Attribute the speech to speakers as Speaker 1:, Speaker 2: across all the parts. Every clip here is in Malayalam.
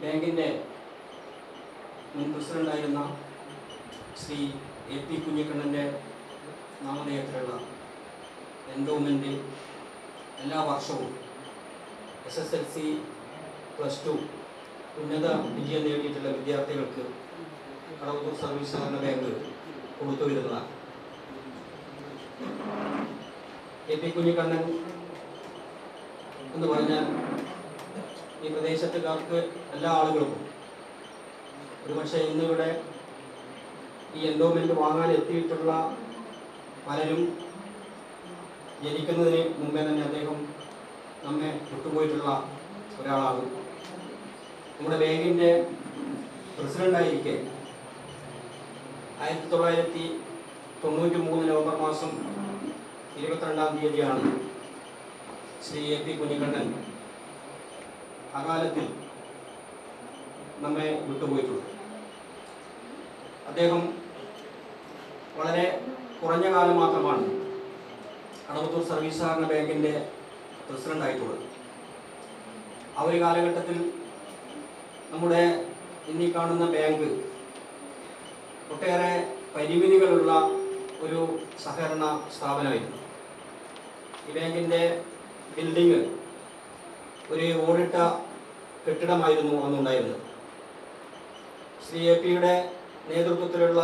Speaker 1: ബാങ്കിൻ്റെ മുൻ പ്രസിഡൻ്റായിരുന്ന ശ്രീ എ പി കുഞ്ഞിക്കണ്ണൻ്റെ നാമധേയത്തിലുള്ള എൻഡോമെൻ്റ് എല്ലാ വർഷവും SSLC +2 ഉന്നത വിജയം നേടിയിട്ടുള്ള വിദ്യാർത്ഥികൾക്ക് കടവത്തൂർ സർവീസ് സഹകരണ ബാങ്ക് കൊടുത്തു വരുന്നതാണ്. എ പി കുഞ്ഞിക്കണ്ണൻ എന്ന് പറഞ്ഞാൽ ഈ പ്രദേശത്തുകാർക്ക് എല്ലാ ആളുകൾക്കും ഒരുപക്ഷെ ഇന്നിവിടെ ഈ എൻഡോമെൻ്റ് വാങ്ങാൻ എത്തിയിട്ടുള്ള പലരും ജനിക്കുന്നതിന് മുമ്പേ തന്നെ അദ്ദേഹം നമ്മെ വിട്ടുപോയിട്ടുള്ള ഒരാളാണ്. നമ്മുടെ ബാങ്കിൻ്റെ പ്രസിഡൻ്റായിരിക്കെ 1993 നവംബർ മാസം 22-ാം തീയതിയാണ് ശ്രീ എ പി കുഞ്ഞിക്കണ്ണൻ അകാലത്തിൽ നമ്മെ വിട്ടുപോയിട്ടുള്ളത്. അദ്ദേഹം വളരെ കുറഞ്ഞ കാലം മാത്രമാണ് കടവത്തൂർ സർവീസ് സഹകരണ ബാങ്കിൻ്റെ പ്രസിഡൻ്റായിട്ടുള്ളത്. ആ ഒരു കാലഘട്ടത്തിൽ നമ്മുടെ ഇന്നീ കാണുന്ന ബാങ്ക് ഒട്ടേറെ പരിമിതികളുള്ള ഒരു സഹകരണ സ്ഥാപനമായിരുന്നു. ഈ ബാങ്കിൻ്റെ ബിൽഡിങ് ഒരു ഓടിട്ട കെട്ടിടമായിരുന്നു അന്നുണ്ടായിരുന്നത്. ശ്രീ എ പിയുടെ നേതൃത്വത്തിലുള്ള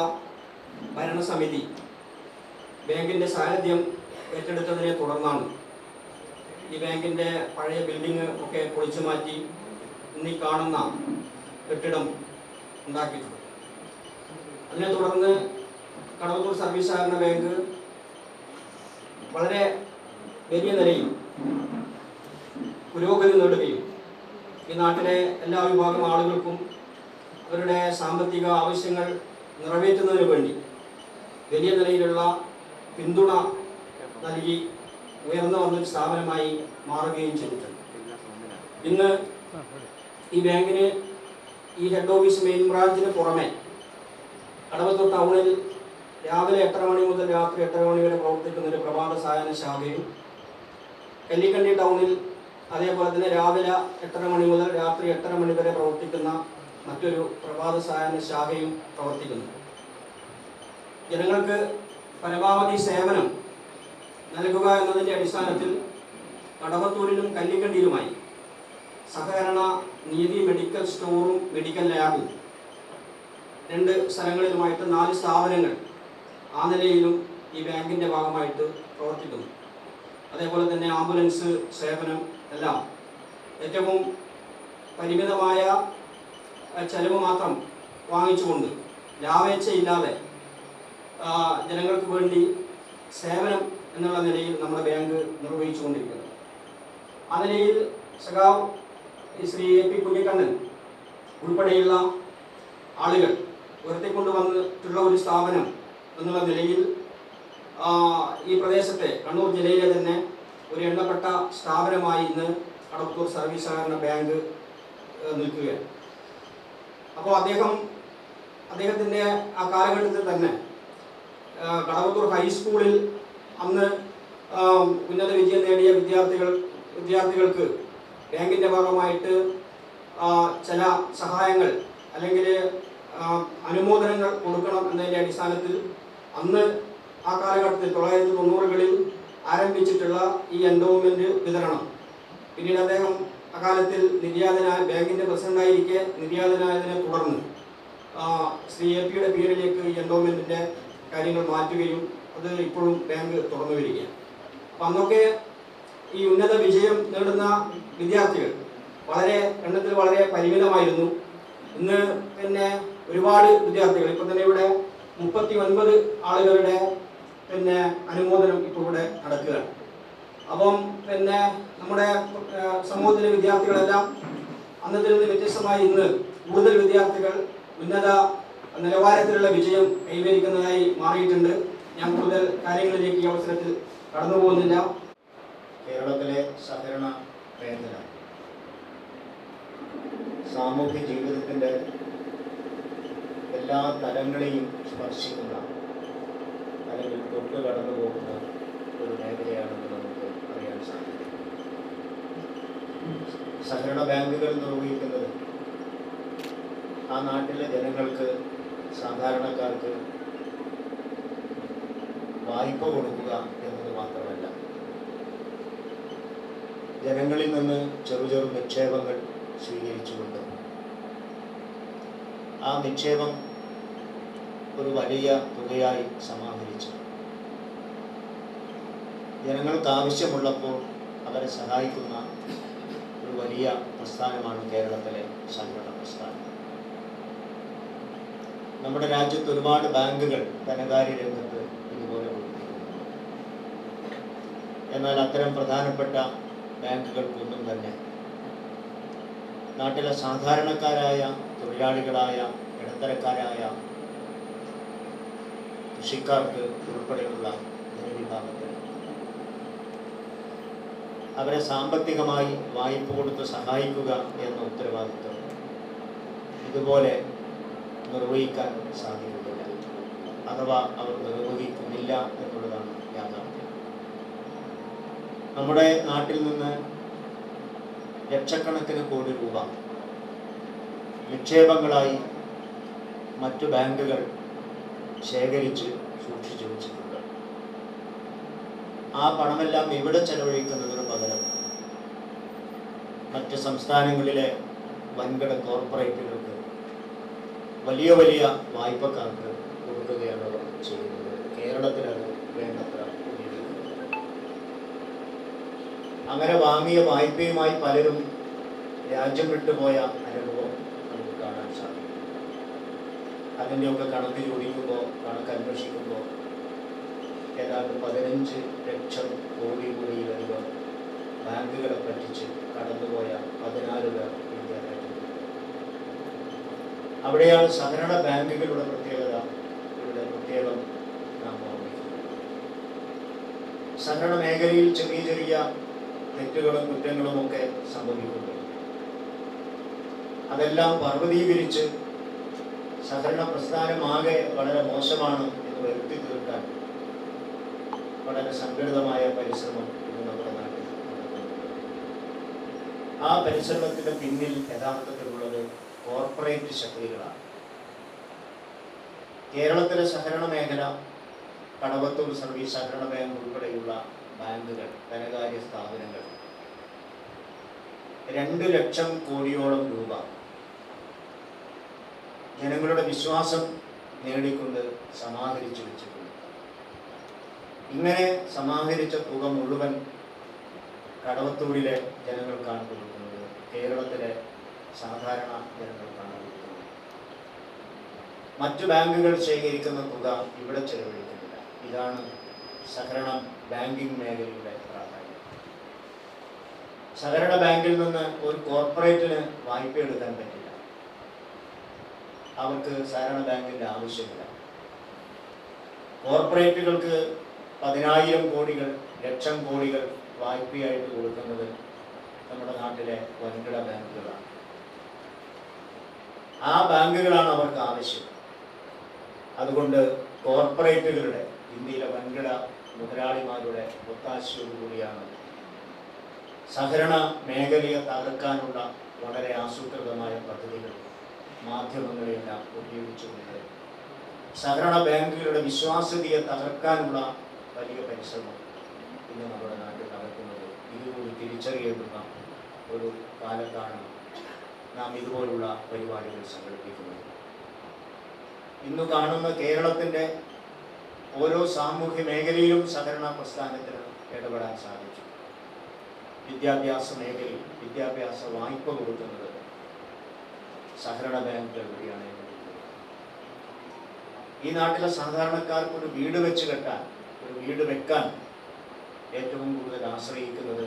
Speaker 1: ഭരണസമിതി ബാങ്കിൻ്റെ സാന്നിധ്യം ഏറ്റെടുത്തതിനെ തുടർന്നാണ് ഈ ബാങ്കിൻ്റെ പഴയ ബിൽഡിങ് ഒക്കെ പൊളിച്ചു മാറ്റി ഇന്നീ കാണുന്ന കെട്ടിടം ഉണ്ടാക്കിയിട്ടുള്ളത്. അതിനെ തുടർന്ന് കടവത്തൂർ സർവീസ് സഹകരണ ബാങ്ക് വളരെ വലിയ നിലയിൽ പുരോഗതി നേടുകയും ഈ നാട്ടിലെ എല്ലാ വിഭാഗം ആളുകൾക്കും അവരുടെ സാമ്പത്തിക ആവശ്യങ്ങൾ നിറവേറ്റുന്നതിന് വേണ്ടി വലിയ നിലയിലുള്ള പിന്തുണ നൽകി ഉയർന്നു വന്നൊരു സ്ഥാപനമായി മാറുകയും ചെയ്തിട്ടുണ്ട്. ഇന്ന് ഈ ബാങ്കിന് ഈ ഹെഡ് ഓഫീസ് മെയിൻ ബ്രാഞ്ചിന് പുറമെ കടവത്തൂർ ടൗണിൽ രാവിലെ 8:30 മണി മുതൽ രാത്രി 8:30 മണി വരെ പ്രവർത്തിക്കുന്ന ഒരു പ്രഭാത സായാഹ്ന ശാഖയും, കല്ലിക്കണ്ടി ടൗണിൽ അതേപോലെ തന്നെ രാവിലെ 8:30 മണി മുതൽ രാത്രി 8:30 മണി വരെ പ്രവർത്തിക്കുന്ന മറ്റൊരു പ്രഭാത സായാഹ്ന ശാഖയും പ്രവർത്തിക്കുന്നു. ജനങ്ങൾക്ക് പരമാവധി സേവനം നൽകുക എന്നതിൻ്റെ അടിസ്ഥാനത്തിൽ കടവത്തൂരിലും കല്ലിക്കണ്ടിയിലുമായി സഹകരണ നീതി മെഡിക്കൽ സ്റ്റോറും മെഡിക്കൽ ലാബും 2 സ്ഥലങ്ങളിലുമായിട്ട് 4 സ്ഥാപനങ്ങൾ ആ നിലയിലും ഈ ബാങ്കിൻ്റെ ഭാഗമായിട്ട് പ്രവർത്തിക്കുന്നു. അതേപോലെ തന്നെ ആംബുലൻസ് സേവനം എല്ലാം ഏറ്റവും പരിമിതമായ ചെലവ് മാത്രം വാങ്ങിച്ചുകൊണ്ട് ലാഭേച്ഛയില്ലാതെ ജനങ്ങൾക്ക് വേണ്ടി സേവനം എന്നുള്ള നിലയിൽ നമ്മുടെ ബാങ്ക് നിർവഹിച്ചു കൊണ്ടിരിക്കുന്നത്. ആ നിലയിൽ സഖാവ് ശ്രീ എ പി കുഞ്ഞിക്കണ്ണൻ ഉൾപ്പെടെയുള്ള ആളുകൾ ഉയർത്തിക്കൊണ്ടു വന്നിട്ടുള്ള ഒരു സ്ഥാപനം എന്നുള്ള നിലയിൽ ഈ പ്രദേശത്തെ കണ്ണൂർ ജില്ലയിലെ തന്നെ ഒരു എണ്ണപ്പെട്ട സ്ഥാപനമായി ഇന്ന് കടവത്തൂർ സർവീസ് സഹകരണ ബാങ്ക് നിൽക്കുകയാണ്. അപ്പോൾ അദ്ദേഹത്തിൻ്റെ ആ കാലഘട്ടത്തിൽ തന്നെ കടവത്തൂർ ഹൈസ്കൂളിൽ അന്ന് ഉന്നത വിജയം നേടിയ വിദ്യാർത്ഥികൾക്ക് ബാങ്കിൻ്റെ ഭാഗമായിട്ട് ചില സഹായങ്ങൾ അല്ലെങ്കിൽ അനുമോദനങ്ങൾ കൊടുക്കണം എന്നതിൻ്റെ അടിസ്ഥാനത്തിൽ അന്ന് ആ കാലഘട്ടത്തിൽ 1990-കളിൽ ആരംഭിച്ചിട്ടുള്ള ഈ എൻഡോമെൻ്റ് വിതരണം പിന്നീട് അദ്ദേഹം അക്കാലത്തിൽ നിര്യാതനായ ബാങ്കിൻ്റെ പ്രസിഡൻ്റായിരിക്കെ നിര്യാതനായതിനെ തുടർന്ന് ശ്രീ എ പിയുടെ പേരിലേക്ക് ഈ എൻഡോമെൻറ്റിൻ്റെ കാര്യങ്ങൾ മാറ്റുകയും അത് ഇപ്പോഴും ബാങ്ക് തുറന്നു വരികയാണ്. അപ്പം അന്നൊക്കെ ഈ ഉന്നത വിജയം നേടുന്ന വിദ്യാർത്ഥികൾ എണ്ണത്തിൽ വളരെ പരിമിതമായിരുന്നു. ഇന്ന് പിന്നെ ഒരുപാട് വിദ്യാർത്ഥികൾ ഇപ്പം തന്നെ ഇവിടെ 39 ആളുകളുടെ അനുമോദനം ഇപ്പോൾ ഇവിടെ നടക്കുകയാണ്. അപ്പം നമ്മുടെ സമൂഹത്തിലെ വിദ്യാർത്ഥികളെല്ലാം അന്നത്തിൽ നിന്ന് വ്യത്യസ്തമായി ഇന്ന് കൂടുതൽ വിദ്യാർത്ഥികൾ ഉന്നത നിലവാരത്തിലുള്ള വിജയം കൈവരിക്കുന്നതായി മാറിയിട്ടുണ്ട്. ഞാൻ കൂടുതൽ കാര്യങ്ങളിലേക്ക് ഈ അവസരത്തിൽ കടന്നു പോകുന്നില്ല.
Speaker 2: കേരളത്തിലെ സഹകരണ മേഖല സാമൂഹ്യ ജീവിതത്തിൻ്റെ എല്ലാ തലങ്ങളെയും സ്പർശിക്കുന്ന അല്ലെങ്കിൽ തൊട്ട് കടന്നു പോകുന്ന ഒരു മേഖലയാണെന്ന് നമുക്ക് അറിയാൻ സാധിക്കും. സഹകരണ ബാങ്കുകൾ നിർവഹിക്കുന്നത് ആ നാട്ടിലെ ജനങ്ങൾക്ക്, സാധാരണക്കാർക്ക് വായ്പ കൊടുക്കുക എന്നത് മാത്രമല്ല, ജനങ്ങളിൽ നിന്ന് ചെറു നിക്ഷേപങ്ങൾ സ്വീകരിച്ചുകൊണ്ട് ആ നിക്ഷേപം ഒരു വലിയ തുകയായി സമാഹരിച്ചു ജനങ്ങൾക്ക് ആവശ്യമുള്ളപ്പോൾ അവരെ സഹായിക്കുന്ന ഒരു വലിയ പ്രസ്ഥാനമാണ് കേരളത്തിലെ സഹകരണ പ്രസ്ഥാനം. നമ്മുടെ രാജ്യത്ത് ഒരുപാട് ബാങ്കുകൾ ധനകാര്യ രംഗത്ത് ഇതുപോലെ പ്രവർത്തിക്കുന്നു. എന്നാൽ അത്തരം പ്രധാനപ്പെട്ട ബാങ്കുകൾക്കൊന്നും തന്നെ നാട്ടിലെ സാധാരണക്കാരായ, തൊഴിലാളികളായ, ഇടത്തരക്കാരായ കൃഷിക്കാർക്ക് ഉൾപ്പെടെയുള്ള ജനവിഭാഗത്തിൽ അവരെ സാമ്പത്തികമായി വായ്പ കൊടുത്ത് സഹായിക്കുക എന്ന ഉത്തരവാദിത്വം ഇതുപോലെ നിർവഹിക്കാൻ സാധിക്കുന്നില്ല, അഥവാ അവർ നിർവഹിക്കുന്നില്ല എന്നുള്ളതാണ് യാഥാർത്ഥ്യം. നമ്മുടെ നാട്ടിൽ നിന്ന് ലക്ഷക്കണക്കിന് കോടി രൂപ നിക്ഷേപങ്ങളായി മറ്റു ബാങ്കുകൾ ശേഖരിച്ച് സൂക്ഷിച്ചു വെച്ചിട്ടുണ്ട്. ആ പണമെല്ലാം ഇവിടെ ചെലവഴിക്കുന്നതിന് പകരം മറ്റ് സംസ്ഥാനങ്ങളിലെ വൻകിട കോർപ്പറേറ്റുകൾക്ക്, വലിയ വലിയ വായ്പക്കാർക്ക് കൊടുക്കുകയാണ് അവർ ചെയ്യുന്നത്. കേരളത്തിലത് വേണ്ടത്ര ഉപയോഗിക്കുന്നത്. അങ്ങനെ വാങ്ങിയ വായ്പയുമായി പലരും രാജ്യം വിട്ടുപോയ അനുഭവം നമുക്ക് കാണാൻ സാധിക്കും. അതിൻ്റെയൊക്കെ കണക്ക് ചോദിക്കുമ്പോൾ, കണക്ക് അന്വേഷിക്കുമ്പോൾ ഏതാണ്ട് 15 ലക്ഷം കോടി രൂപയിലധികം ബാങ്കുകളെ പറ്റിച്ച് കടന്നുപോയ 14 പേർ ഇന്ത്യ രാജ്യത്ത്. അവിടെയാണ് സഹകരണ ബാങ്കുകളുടെ പ്രത്യേകത, ഇവരുടെ പ്രത്യേകം നാം ഓർമ്മിക്കുന്നത്. സഹകരണ മേഖലയിൽ ചെറിയ തെറ്റുകളും കുറ്റങ്ങളുമൊക്കെ സംഭവിക്കുന്നു. അതെല്ലാം പർവ്വതീകരിച്ച് സഹകരണ പ്രസ്ഥാനമാകെ വളരെ മോശമാണ് എന്ന് വരുത്തി തീർക്കാൻ വളരെ സംഘടിതമായ പരിശ്രമം ഇന്ന് നമ്മുടെ നാട്ടിൽ നടക്കുന്നുണ്ട്. ആ പരിശ്രമത്തിന്റെ പിന്നിൽ യഥാർത്ഥത്തിലുള്ളത് കോർപ്പറേറ്റ് ശക്തികളാണ്. കേരളത്തിലെ സഹകരണ മേഖല, കടവത്തൂർ സർവീസ് സഹകരണ ബാങ്ക് ഉൾപ്പെടെയുള്ള ബാങ്കുകൾ, ധനകാര്യ സ്ഥാപനങ്ങൾ 2 ലക്ഷം കോടിയോളം രൂപ ജനങ്ങളുടെ വിശ്വാസം നേടിക്കൊണ്ട് സമാഹരിച്ചു വെച്ചിട്ടുണ്ട്. ഇങ്ങനെ സമാഹരിച്ച തുക മുഴുവൻ കടവത്തൂരിലെ ജനങ്ങൾക്കാണ് കൊടുക്കുന്നത്, കേരളത്തിലെ സാധാരണ ജനങ്ങൾക്കാണ് കൊടുക്കുന്നത്. മറ്റു ബാങ്കുകൾ ശേഖരിക്കുന്ന തുക ഇവിടെ ചെലവഴിക്കുന്നില്ല. ഇതാണ് സഹകരണ ബാങ്കിംഗ് മേഖലയുടെ പ്രാധാന്യം. സഹകരണ ബാങ്കിൽ നിന്ന് ഒരു കോർപ്പറേറ്റിന് വായ്പ എടുക്കാൻ പറ്റില്ല. അവർക്ക് സഹകരണ ബാങ്കിന്റെ ആവശ്യമില്ല. കോർപ്പറേറ്റുകൾക്ക് 10,000 കോടികൾ, ലക്ഷം കോടികൾ വായ്പയായിട്ട് കൊടുക്കുന്നത് നമ്മുടെ നാട്ടിലെ വൻകിട ബാങ്കുകളാണ്. ആ ബാങ്കുകളാണ് അവർക്ക് ആവശ്യം. അതുകൊണ്ട് കോർപ്പറേറ്റുകളുടെ, ഇന്ത്യയിലെ വൻകിട മുതലാളിമാരുടെ ഒത്താശയോടുകൂടിയാണ് സഹകരണ മേഖലയെ തകർക്കാനുള്ള വളരെ ആസൂത്രിതമായ പദ്ധതികൾ മാധ്യമങ്ങളെല്ലാം ഉപയോഗിച്ചുകൊണ്ട് സഹകരണ ബാങ്കുകളുടെ വിശ്വാസ്യതയെ തകർക്കാനുള്ള വലിയ പരിശ്രമം ഇന്ന് നമ്മുടെ നാട്ടിൽ നടക്കുന്നത്. ഇതുകൂടി തിരിച്ചറിയേണ്ടുന്ന ഒരു കാലത്താണ് നാം ഇതുപോലുള്ള പരിപാടികൾ സംഘടിപ്പിക്കുന്നത്. ഇന്ന് കാണുന്ന കേരളത്തിൻ്റെ ഓരോ സാമൂഹ്യ മേഖലയിലും സഹകരണ പ്രസ്ഥാനത്തിന് ഇടപെടാൻ സാധിച്ചു. വിദ്യാഭ്യാസ മേഖലയിൽ വിദ്യാഭ്യാസ വായ്പ കൊടുക്കുന്നത് സഹകരണ ബാങ്കുകൾ വഴിയാണ്. ഈ നാട്ടിലെ സാധാരണക്കാർക്ക് ഒരു വീട് വെച്ച് കെട്ടാൻ, ഒരു വീട് വെക്കാൻ ഏറ്റവും കൂടുതൽ ആശ്രയിക്കുന്നത്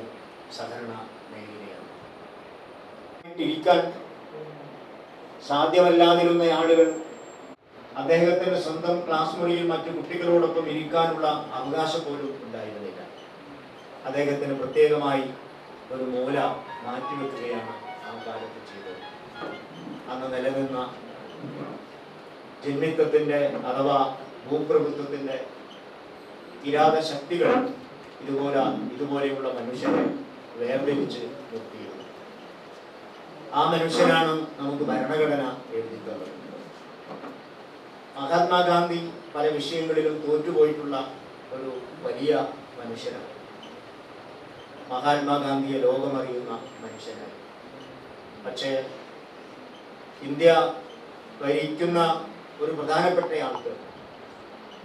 Speaker 2: സഹകരണ മേഖലയാണ്. ഇരിക്കാൻ സാധ്യമല്ലാതിരുന്ന ആളുകൾ അദ്ദേഹത്തിന്റെ സ്വന്തം ക്ലാസ് മുറിയിൽ മറ്റു കുട്ടികളോടൊപ്പം ഇരിക്കാനുള്ള അവകാശം പോലും ഉണ്ടായിരുന്നില്ല. അദ്ദേഹത്തിന് പ്രത്യേകമായി ഒരു മൂല മാറ്റിവെക്കുകയാണ് ആ കാലത്ത് ചെയ്തത്. അന്ന് നിലനിന്ന ജന്മിത്വത്തിന്റെ അഥവാ ഭൂപ്രഭുത്വത്തിന്റെ കിരാത ശക്തികൾ ഇതുപോലെയുള്ള മനുഷ്യരെ വേർതിരിച്ച് നിർത്തിയിരുന്നു. ആ മനുഷ്യനാണ് നമുക്ക് ഭരണഘടന എഴുതി തന്നത്. മഹാത്മാഗാന്ധി പല വിഷയങ്ങളിലും തോറ്റുപോയിട്ടുള്ള ഒരു വലിയ മനുഷ്യനാണ്. മഹാത്മാഗാന്ധിയെ ലോകമറിയുന്ന മനുഷ്യനാണ്. പക്ഷേ ഇന്ത്യ ഭരിക്കുന്ന ഒരു പ്രധാനപ്പെട്ട ആൾക്ക്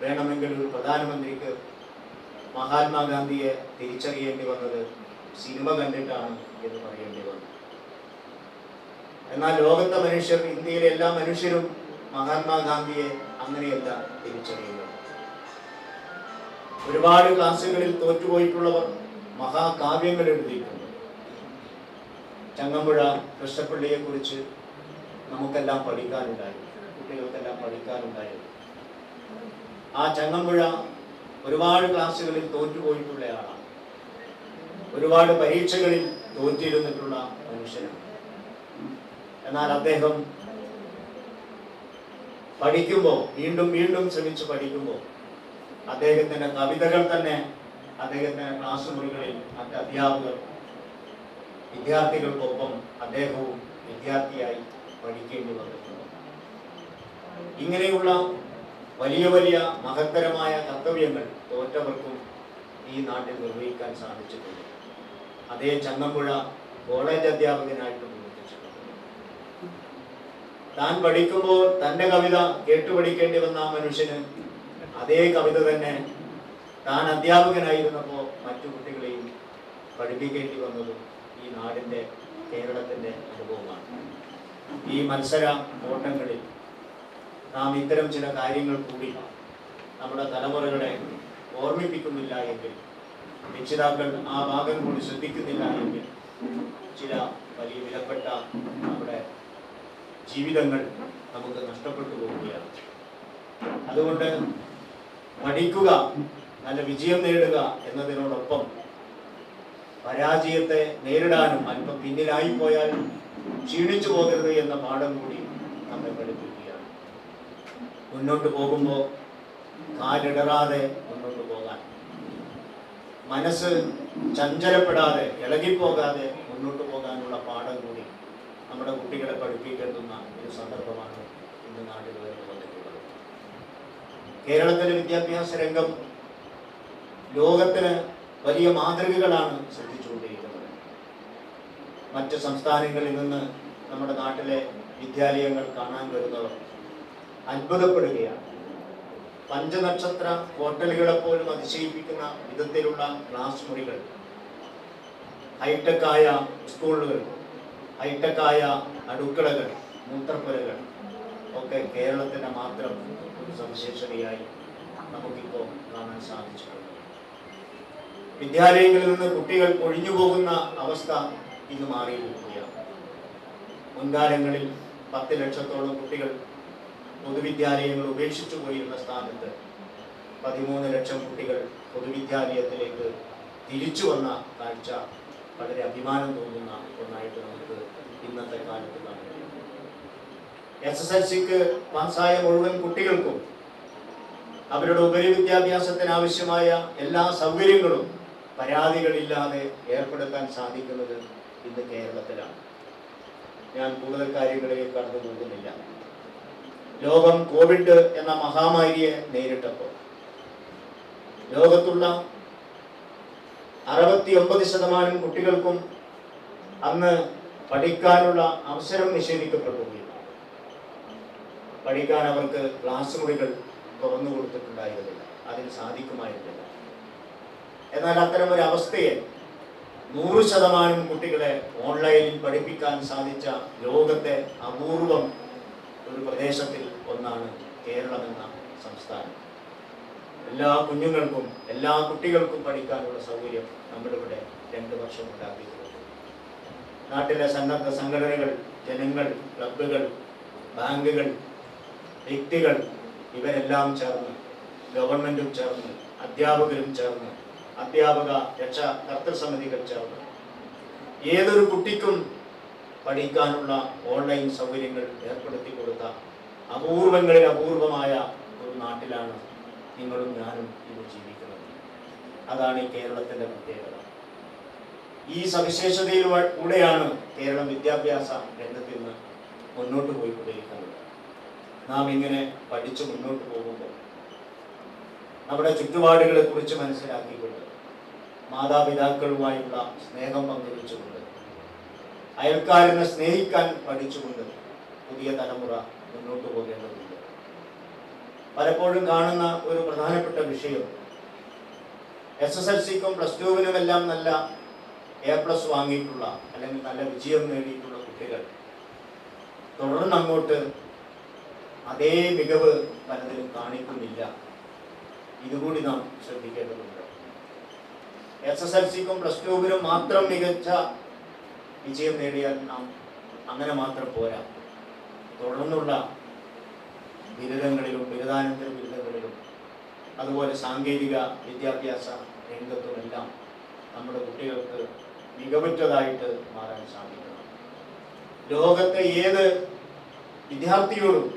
Speaker 2: വേണമെങ്കിൽ ഒരു പ്രധാനമന്ത്രിക്ക് മഹാത്മാഗാന്ധിയെ തിരിച്ചറിയേണ്ടി വന്നത് സിനിമ കണ്ടിട്ടാണ് എന്ന് പറയേണ്ടി വന്നു. എന്നാൽ ലോകത്തെ മനുഷ്യർ, ഇന്ത്യയിലെ എല്ലാ മനുഷ്യരും മഹാത്മാഗാന്ധിയെ അങ്ങനെയല്ല തിരിച്ചറിയുന്നത്. ഒരുപാട് ക്ലാസ്സുകളിൽ തോറ്റുപോയിട്ടുള്ളവർ മഹാകാവ്യങ്ങൾ എഴുതിയിട്ടുണ്ട്. ചങ്ങമ്പുഴ കൃഷ്ണപിള്ളിയെ കുറിച്ച് നമുക്കെല്ലാം പഠിക്കാനുണ്ടായി, കുട്ടികൾക്കെല്ലാം പഠിക്കാനുണ്ടായിരുന്നു. ആ ചങ്ങമ്പുഴ ഒരുപാട് ക്ലാസ്സുകളിൽ തോറ്റുപോയിട്ടുള്ള ആളാണ്. ഒരുപാട് പരീക്ഷകളിൽ തോറ്റിരുന്നിട്ടുള്ള മനുഷ്യനാണ്. എന്നാൽ അദ്ദേഹം പഠിക്കുമ്പോൾ, വീണ്ടും വീണ്ടും ശ്രമിച്ച് പഠിക്കുമ്പോൾ, അദ്ദേഹത്തിന്റെ കവിതകൾ തന്നെ അദ്ദേഹത്തിന്റെ ക്ലാസ് മുറികളിൽ മറ്റ് അധ്യാപകർ, വിദ്യാർത്ഥികൾക്കൊപ്പം അദ്ദേഹവും വിദ്യാർത്ഥിയായി പഠിക്കേണ്ടി വന്നിട്ടുണ്ട്. ഇങ്ങനെയുള്ള വലിയ വലിയ മഹത്തരമായ കർത്തവ്യങ്ങൾ തോറ്റവർക്കും ഈ നാട്ടിൽ നിർവഹിക്കാൻ സാധിച്ചിട്ടുണ്ട്. അതേ ചങ്ങമ്പുഴ കോളേജ് അധ്യാപകനായിട്ട് പ്രവർത്തിച്ചിട്ടുണ്ട്. താൻ പഠിക്കുമ്പോൾ തന്റെ കവിത കേട്ടുപഠിക്കേണ്ടി വന്ന ആ മനുഷ്യന് അതേ കവിത തന്നെ താൻ അധ്യാപകനായിരുന്നപ്പോൾ മറ്റു കുട്ടികളെയും പഠിപ്പിക്കേണ്ടി വന്നതും ഈ നാടിന്റെ, കേരളത്തിന്റെ അനുഭവമാണ്. ഈ മത്സര ഓട്ടങ്ങളിൽ നാം ഇത്തരം ചില കാര്യങ്ങൾ കൂടി നമ്മുടെ തലമുറകളെ ഓർമ്മിപ്പിക്കുന്നില്ല എങ്കിൽ, രക്ഷിതാക്കൾ ആ ഭാഗം കൂടി ശ്രദ്ധിക്കുന്നില്ല എങ്കിൽ ചില വലിയ വിലപ്പെട്ട നമ്മുടെ ജീവിതങ്ങൾ നമുക്ക് നഷ്ടപ്പെട്ടു പോവുകയാണ്. അതുകൊണ്ട് പഠിക്കുക, നല്ല വിജയം നേടുക എന്നതിനോടൊപ്പം പരാജയത്തെ നേരിടാനും അല്പം പിന്നിലായി പോയാൽ ക്ഷീണിച്ചു പോകരുത് എന്ന പാഠം കൂടി നമ്മെ പഠിപ്പിക്കുകയാണ്. മുന്നോട്ട് പോകുമ്പോൾ കാലിടറാതെ മുന്നോട്ട് പോകാൻ, മനസ്സ് ചഞ്ചലപ്പെടാതെ ഇളകിപ്പോകാതെ മുന്നോട്ട് പോകാനുള്ള പാഠം കൂടി നമ്മുടെ കുട്ടികളെ പഠിപ്പിക്കേണ്ടുന്ന ഒരു സന്ദർഭമാണ് ഇന്ന് നാട്ടിൽ ഉയർന്നു വന്നിട്ടുള്ളത്. കേരളത്തിലെ വിദ്യാഭ്യാസ രംഗം ലോകത്തിന് വലിയ മാതൃകകളാണ് സൃഷ്ടിച്ചുകൊണ്ടിരിക്കുന്നത്. മറ്റ് സംസ്ഥാനങ്ങളിൽ നിന്ന് നമ്മുടെ നാട്ടിലെ വിദ്യാലയങ്ങൾ കാണാൻ വരുന്നവർ അത്ഭുതപ്പെടുകയാണ്. പഞ്ചനക്ഷത്ര ഹോട്ടലുകളെ പോലും അതിശയിപ്പിക്കുന്ന വിധത്തിലുള്ള ക്ലാസ് മുറികൾ, ഹൈടെക്കായ സ്കൂളുകൾ, ഹൈടെക്കായ അടുക്കളകൾ, മൂത്രപ്പുരകൾ ഒക്കെ കേരളത്തിന്റെ മാത്രം ഒരു സവിശേഷതയായി നമുക്കിപ്പോൾ കാണാൻ സാധിച്ചിട്ടുണ്ട്. വിദ്യാലയങ്ങളിൽ നിന്ന് കുട്ടികൾ ഒഴിഞ്ഞു പോകുന്ന അവസ്ഥ ഇന്ന് മാറിയിരിക്കുകയാണ്. മുൻകാലങ്ങളിൽ 10 ലക്ഷത്തോളം കുട്ടികൾ പൊതുവിദ്യാലയങ്ങൾ ഉപേക്ഷിച്ചു പോയിരുന്ന സ്ഥാനത്ത് 13 ലക്ഷം കുട്ടികൾ പൊതുവിദ്യാലയത്തിലേക്ക് തിരിച്ചു വന്ന കാഴ്ച വളരെ അഭിമാനം തോന്നുന്ന ഒന്നായിട്ട് നമുക്ക് ഇന്നത്തെ കാലത്ത് കാണാൻ കഴിയും. SSLCക്ക് പാസ്സായ മുഴുവൻ കുട്ടികൾക്കും അവരുടെ ഉപരിവിദ്യാഭ്യാസത്തിന് ആവശ്യമായ എല്ലാ സൗകര്യങ്ങളും പരാതികളില്ലാതെ ഏർപ്പെടുത്താൻ സാധിക്കുന്നത് ഇന്ന് കേരളത്തിലാണ്. ഞാൻ കൂടുതൽ കാര്യങ്ങളിലേക്ക് കടന്നു പോകുന്നില്ല. ലോകം കോവിഡ് എന്ന മഹാമാരിയെ നേരിട്ടപ്പോൾ ലോകത്തുള്ള 69% കുട്ടികൾക്കും അന്ന് പഠിക്കാനുള്ള അവസരം നിഷേധിക്കപ്പെടുകയും പഠിക്കാൻ അവർക്ക് ക്ലാസ് മുറികൾ തുറന്നു കൊടുത്തിട്ടുണ്ടായിരുന്നില്ല, അതിന് സാധിക്കുമായിരുന്നില്ല. എന്നാൽ അത്തരം ഒരു അവസ്ഥയെ 100% കുട്ടികളെ ഓൺലൈനിൽ പഠിപ്പിക്കാൻ സാധിച്ച ലോകത്തെ അപൂർവം ഒരു പ്രദേശത്തിൽ ഒന്നാണ് കേരളം എന്ന സംസ്ഥാനം. എല്ലാ കുഞ്ഞുങ്ങൾക്കും, എല്ലാ കുട്ടികൾക്കും പഠിക്കാനുള്ള സൗകര്യം നമ്മളിവിടെ 2 വർഷം ഉണ്ടാക്കിയിട്ടുണ്ട്. നാട്ടിലെ സന്നദ്ധ സംഘടനകൾ, ജനങ്ങൾ, ക്ലബ്ബുകൾ, ബാങ്കുകൾ, വ്യക്തികൾ ഇവരെല്ലാം ചേർന്ന്, ഗവൺമെന്റും ചേർന്ന്, അധ്യാപകരും ചേർന്ന്, അധ്യാപക രക്ഷാകർതൃ സമിതികൾ ചേർന്ന് ഏതൊരു കുട്ടിക്കും പഠിക്കാനുള്ള ഓൺലൈൻ സൗകര്യങ്ങൾ ഏർപ്പെടുത്തി കൊടുത്ത അപൂർവങ്ങളിൽ അപൂർവമായ ഒരു നാട്ടിലാണ് നിങ്ങളും ഞാനും ഇന്ന് ജീവിക്കുന്നത്. അതാണ് ഈ കേരളത്തിന്റെ പ്രത്യേകത. ഈ സവിശേഷതയിലൂടെയാണ് കേരളം വിദ്യാഭ്യാസ രംഗത്ത് നിന്ന് മുന്നോട്ട് പോയിക്കൊണ്ടിരിക്കുന്നത്. നാം ഇങ്ങനെ പഠിച്ചു മുന്നോട്ട് പോകുമ്പോൾ നമ്മുടെ ചുറ്റുപാടുകളെ കുറിച്ച് മനസ്സിലാക്കിക്കൊണ്ട്, മാതാപിതാക്കളുമായുള്ള സ്നേഹം പങ്കുവെച്ചുകൊണ്ട്, അയൽക്കാരനെ സ്നേഹിക്കാൻ പഠിച്ചുകൊണ്ട് പുതിയ തലമുറ മുന്നോട്ട് പോകേണ്ടതുണ്ട്. പലപ്പോഴും കാണുന്ന ഒരു പ്രധാനപ്പെട്ട വിഷയം, SSLCക്കും +2-നുമെല്ലാം നല്ല A+ വാങ്ങിയിട്ടുള്ള അല്ലെങ്കിൽ നല്ല വിജയം നേടിയിട്ടുള്ള കുട്ടികൾ തുടർന്ന് അങ്ങോട്ട് അതേ മികവ് പലതിലും കാണിക്കുന്നില്ല. ഇതുകൂടി നാം ശ്രദ്ധിക്കേണ്ടതുണ്ട്. SSLCക്കും +2-നും മാത്രം മികച്ച വിജയം നേടിയാൽ നാം അങ്ങനെ മാത്രം പോരാ. തുടർന്നുള്ള ബിരുദങ്ങളിലും ബിരുദാനന്തര ബിരുദങ്ങളിലും അതുപോലെ സാങ്കേതിക വിദ്യാഭ്യാസ രംഗത്തുമെല്ലാം നമ്മുടെ കുട്ടികൾക്ക് മികവുറ്റതായിട്ട് മാറാൻ സാധിക്കണം. ലോകത്തെ ഏത് വിദ്യാർത്ഥിയോടും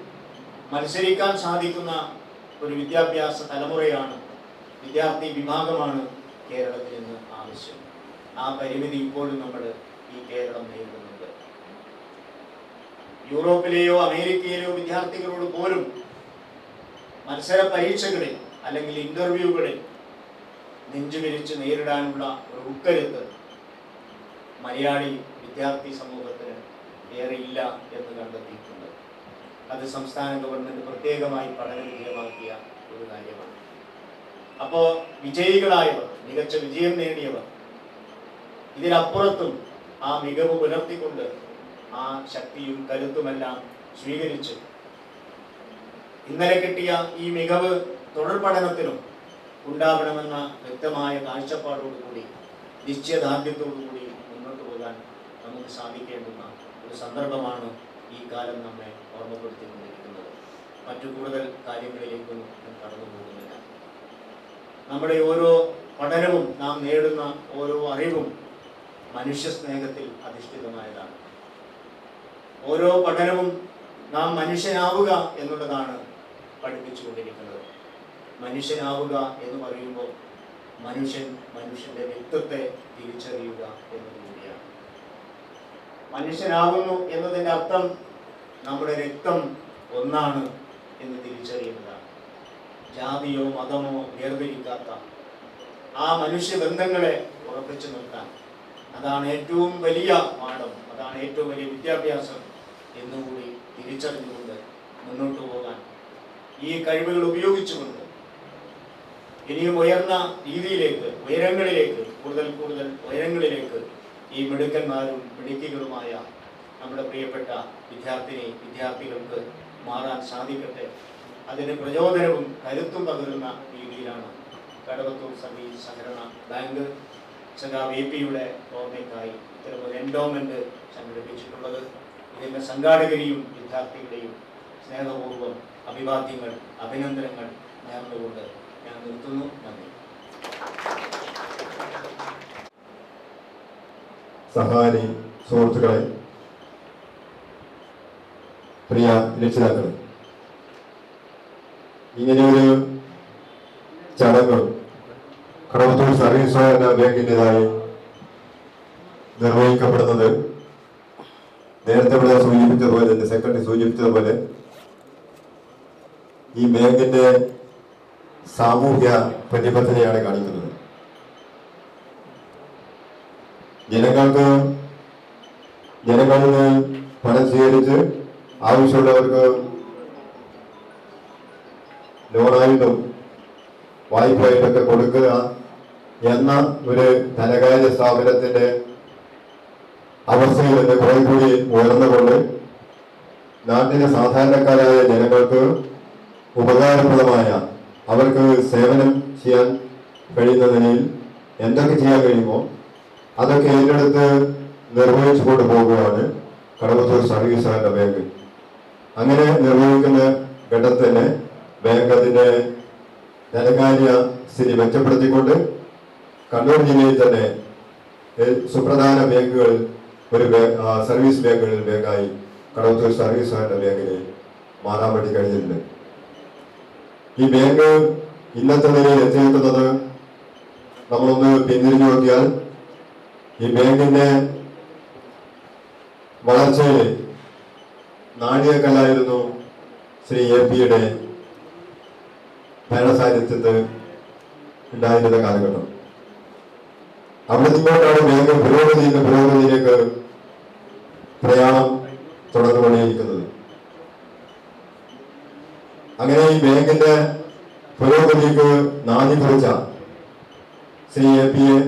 Speaker 2: മത്സരിക്കാൻ സാധിക്കുന്ന ഒരു വിദ്യാഭ്യാസ തലമുറയാണ്, വിദ്യാർത്ഥി വിഭാഗമാണ് കേരളത്തിൽ നിന്ന് ആവശ്യം. ആ പരിമിതി ഇപ്പോഴും നമ്മൾ ഈ കേരളം നേരിടുന്നുണ്ട്. യൂറോപ്പിലെയോ അമേരിക്കയിലെയോ വിദ്യാർത്ഥികളോട് പോലും മത്സര പരീക്ഷകളിൽ അല്ലെങ്കിൽ ഇന്റർവ്യൂകളിൽ നെഞ്ചുവിരിച്ച് നേരിടാനുള്ള ഒരു ഉക്കരുത്ത് മലയാളി വിദ്യാർത്ഥി സമൂഹത്തിന് ഏറെ ഇല്ല എന്ന് കണ്ടെത്തിയിട്ടുണ്ട്. അത് സംസ്ഥാന ഗവൺമെന്റ് പ്രത്യേകമായി പഠനവിധേയമാക്കിയ ഒരു കാര്യമാണ്. അപ്പോൾ വിജയികളായവർ, മികച്ച വിജയം നേടിയവർ ഇതിനപ്പുറത്തും ആ മികവ് പുലർത്തിക്കൊണ്ട് ആ ശക്തിയും കരുത്തുമെല്ലാം സ്വീകരിച്ച് ഇന്നലെ കിട്ടിയ ഈ മികവ് തുടർ പഠനത്തിനും ഉണ്ടാവണമെന്ന വ്യക്തമായ കാഴ്ചപ്പാടോടുകൂടി നിശ്ചയദാർഢ്യത്തോടുകൂടി മുന്നോട്ട് പോകാൻ നമുക്ക് സാധിക്കേണ്ടുന്ന ഒരു സന്ദർഭമാണ് ഈ കാലം നമ്മെ ഓർമ്മപ്പെടുത്തിക്കൊണ്ടിരിക്കുന്നത്. മറ്റു കൂടുതൽ കാര്യങ്ങളിലേക്കൊന്നും ഞാൻ കടന്നു പോകുന്നില്ല. നമ്മുടെ ഓരോ പഠനവും, നാം നേടുന്ന ഓരോ അറിവും മനുഷ്യ സ്നേഹത്തിൽ അധിഷ്ഠിതമായതാണ്. ഓരോ പഠനവും നാം മനുഷ്യനാവുക എന്നുള്ളതാണ് പഠിപ്പിച്ചുകൊണ്ടിരിക്കുന്നത്. മനുഷ്യനാവുക എന്ന് പറയുമ്പോൾ മനുഷ്യന്റെ വ്യക്തിത്വത്തെ തിരിച്ചറിയുക എന്നതുകൂടിയാണ്. മനുഷ്യനാകുന്നു എന്നതിൻ്റെ അർത്ഥം നമ്മുടെ രക്തം ഒന്നാണ് എന്ന് തിരിച്ചറിയുന്നതാണ്. ജാതിയോ മതമോ വേർതിരിക്കാത്ത ആ മനുഷ്യബന്ധങ്ങളെ ഉറപ്പിച്ചു നിർത്താൻ, അതാണ് ഏറ്റവും വലിയ പാഠം, അതാണ് ഏറ്റവും വലിയ വിദ്യാഭ്യാസം എന്നുകൂടി തിരിച്ചറിഞ്ഞുകൊണ്ട് മുന്നോട്ട് പോകാൻ, ഈ കഴിവുകൾ ഉപയോഗിച്ചുകൊണ്ട് ഇനിയും ഉയർന്ന രീതിയിലേക്ക്, ഉയരങ്ങളിലേക്ക്, കൂടുതൽ ഉയരങ്ങളിലേക്ക് ഈ മിടുക്കന്മാരും മിടുക്കികളുമായ നമ്മുടെ പ്രിയപ്പെട്ട വിദ്യാർത്ഥികൾക്ക് മാറാൻ സാധിക്കട്ടെ. അതിന് പ്രചോദനവും കരുത്തും പകരുന്ന രീതിയിലാണ് കടവത്തൂർ സർവീസ് സഹകരണ ബാങ്ക് VP-യുടെ ഓർമ്മയ്ക്കായി ഇത്തരമൊരു എൻഡോമെന്റ് സംഘടിപ്പിച്ചിട്ടുള്ളത്. ഇതിന്റെ സംഘാടകരെയും വിദ്യാർത്ഥികളെയും സ്നേഹപൂർവ്വം അഭിവാദ്യങ്ങൾ, അഭിനന്ദനങ്ങൾ നേർന്നുകൊണ്ട് ഞാൻ നിർത്തുന്നു. നന്ദി.
Speaker 3: സഹാരി സുഹൃത്തുക്കളെ, പ്രിയ രക്ഷിതാക്കളെ, ഇങ്ങനെയൊരു ചടങ്ങ് കടവത്തൂർ സർവീസ് സഹകരണ ബാങ്കിൻ്റെതായി നിർവഹിക്കപ്പെടുന്നത് നേരത്തെ ഇവിടെ സൂചിപ്പിച്ചതുപോലെ തന്നെ, സെക്രട്ടറി സൂചിപ്പിച്ചതുപോലെ, ഈ ബാങ്കിന്റെ സാമൂഹ്യ പ്രതിബദ്ധതയാണ് കാണിക്കുന്നത്. ജനങ്ങളിൽ നിന്ന് പണം സ്വീകരിച്ച് ആവശ്യമുള്ളവർക്ക് ലോണായിട്ടും വായ്പയായിട്ടൊക്കെ കൊടുക്കുക എന്ന ഒരു ധനകാര്യ സ്ഥാപനത്തിന്റെ അവസ്ഥയിൽ നിന്ന് കുറെ കൂടി ഉയർന്നുകൊണ്ട് നാട്ടിലെ സാധാരണക്കാരായ ജനങ്ങൾക്ക് ഉപകാരപ്രദമായ, അവർക്ക് സേവനം ചെയ്യാൻ കഴിയുന്ന നിലയിൽ എന്തൊക്കെ ചെയ്യാൻ കഴിയുമോ അതൊക്കെ ഏറ്റെടുത്ത് നിർവഹിച്ചു കൊണ്ടുപോകുകയാണ് കടവത്തൂർ സർവീസ് സഹകരണ ബാങ്ക്. അങ്ങനെ നിർവഹിക്കുന്ന ഘട്ടത്തിൽ തന്നെ ബാങ്ക് അതിന്റെ ധനകാര്യ സ്ഥിതി മെച്ചപ്പെടുത്തിക്കൊണ്ട് കണ്ണൂർ ജില്ലയിൽ തന്നെ സുപ്രധാന ബാങ്കുകളിൽ ഒരു സർവീസ് ബാങ്കുകളിൽ ബാങ്കായി കടവത്തൂർ സർവീസ് സഹകരണ ബാങ്കിന് മാറാൻ വേണ്ടി കഴിഞ്ഞിട്ടുണ്ട്. ഈ ബാങ്ക് ഇന്നത്തെ നിലയിൽ എത്തിയിരിക്കുന്നത് നമ്മളൊന്ന് പിന്തിരിഞ്ഞു നോക്കിയാൽ ഈ ബാങ്കിന്റെ വളർച്ചയിൽ നാഴികക്കല്ലായിരുന്നു ശ്രീ AP-യുടെ ഭരണസാന്നിധ്യത്തിൽ ഉണ്ടായിരുന്ന കാലഘട്ടം. അവിടെ നിന്നോട്ടാണ് ബാങ്ക് പുരോഗതിയിലേക്ക് പ്രയാണം തുടർന്നുകൊണ്ടേയിരിക്കുന്നത്. അങ്ങനെ ഈ ബാങ്കിന്റെ പുരോഗതിക്ക് നാന്ദി കുറിച്ച ശ്രീ AP-യെ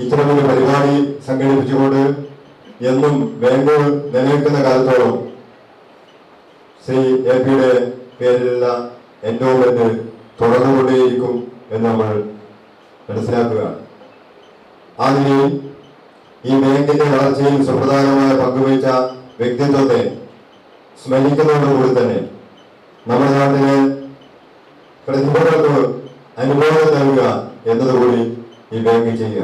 Speaker 3: ഇത്തരമൊരു പരിപാടി സംഘടിപ്പിച്ചുകൊണ്ട് എന്നും ബാങ്ക് നിലനിൽക്കുന്ന കാലത്തോളം ശ്രീ AP-യുടെ പേരിലുള്ള എൻഡോമെന്റ് തുടർന്നുകൊണ്ടേയിരിക്കും എന്ന് നമ്മൾ മനസ്സിലാക്കുകയാണ്. ആ നിലയിൽ ഈ ബാങ്കിന്റെ വളർച്ചയിൽ സുപ്രധാനമായ പങ്കുവഹിച്ച വ്യക്തിത്വത്തെ സ്മരിക്കുന്നതോടുകൂടി തന്നെ നമ്മുടെ നാട്ടിലെ പ്രതിഭകൾക്ക് അനുഭവം നൽകുക എന്നതുകൂടി ഈ ബാങ്ക് ചെയ്യുക.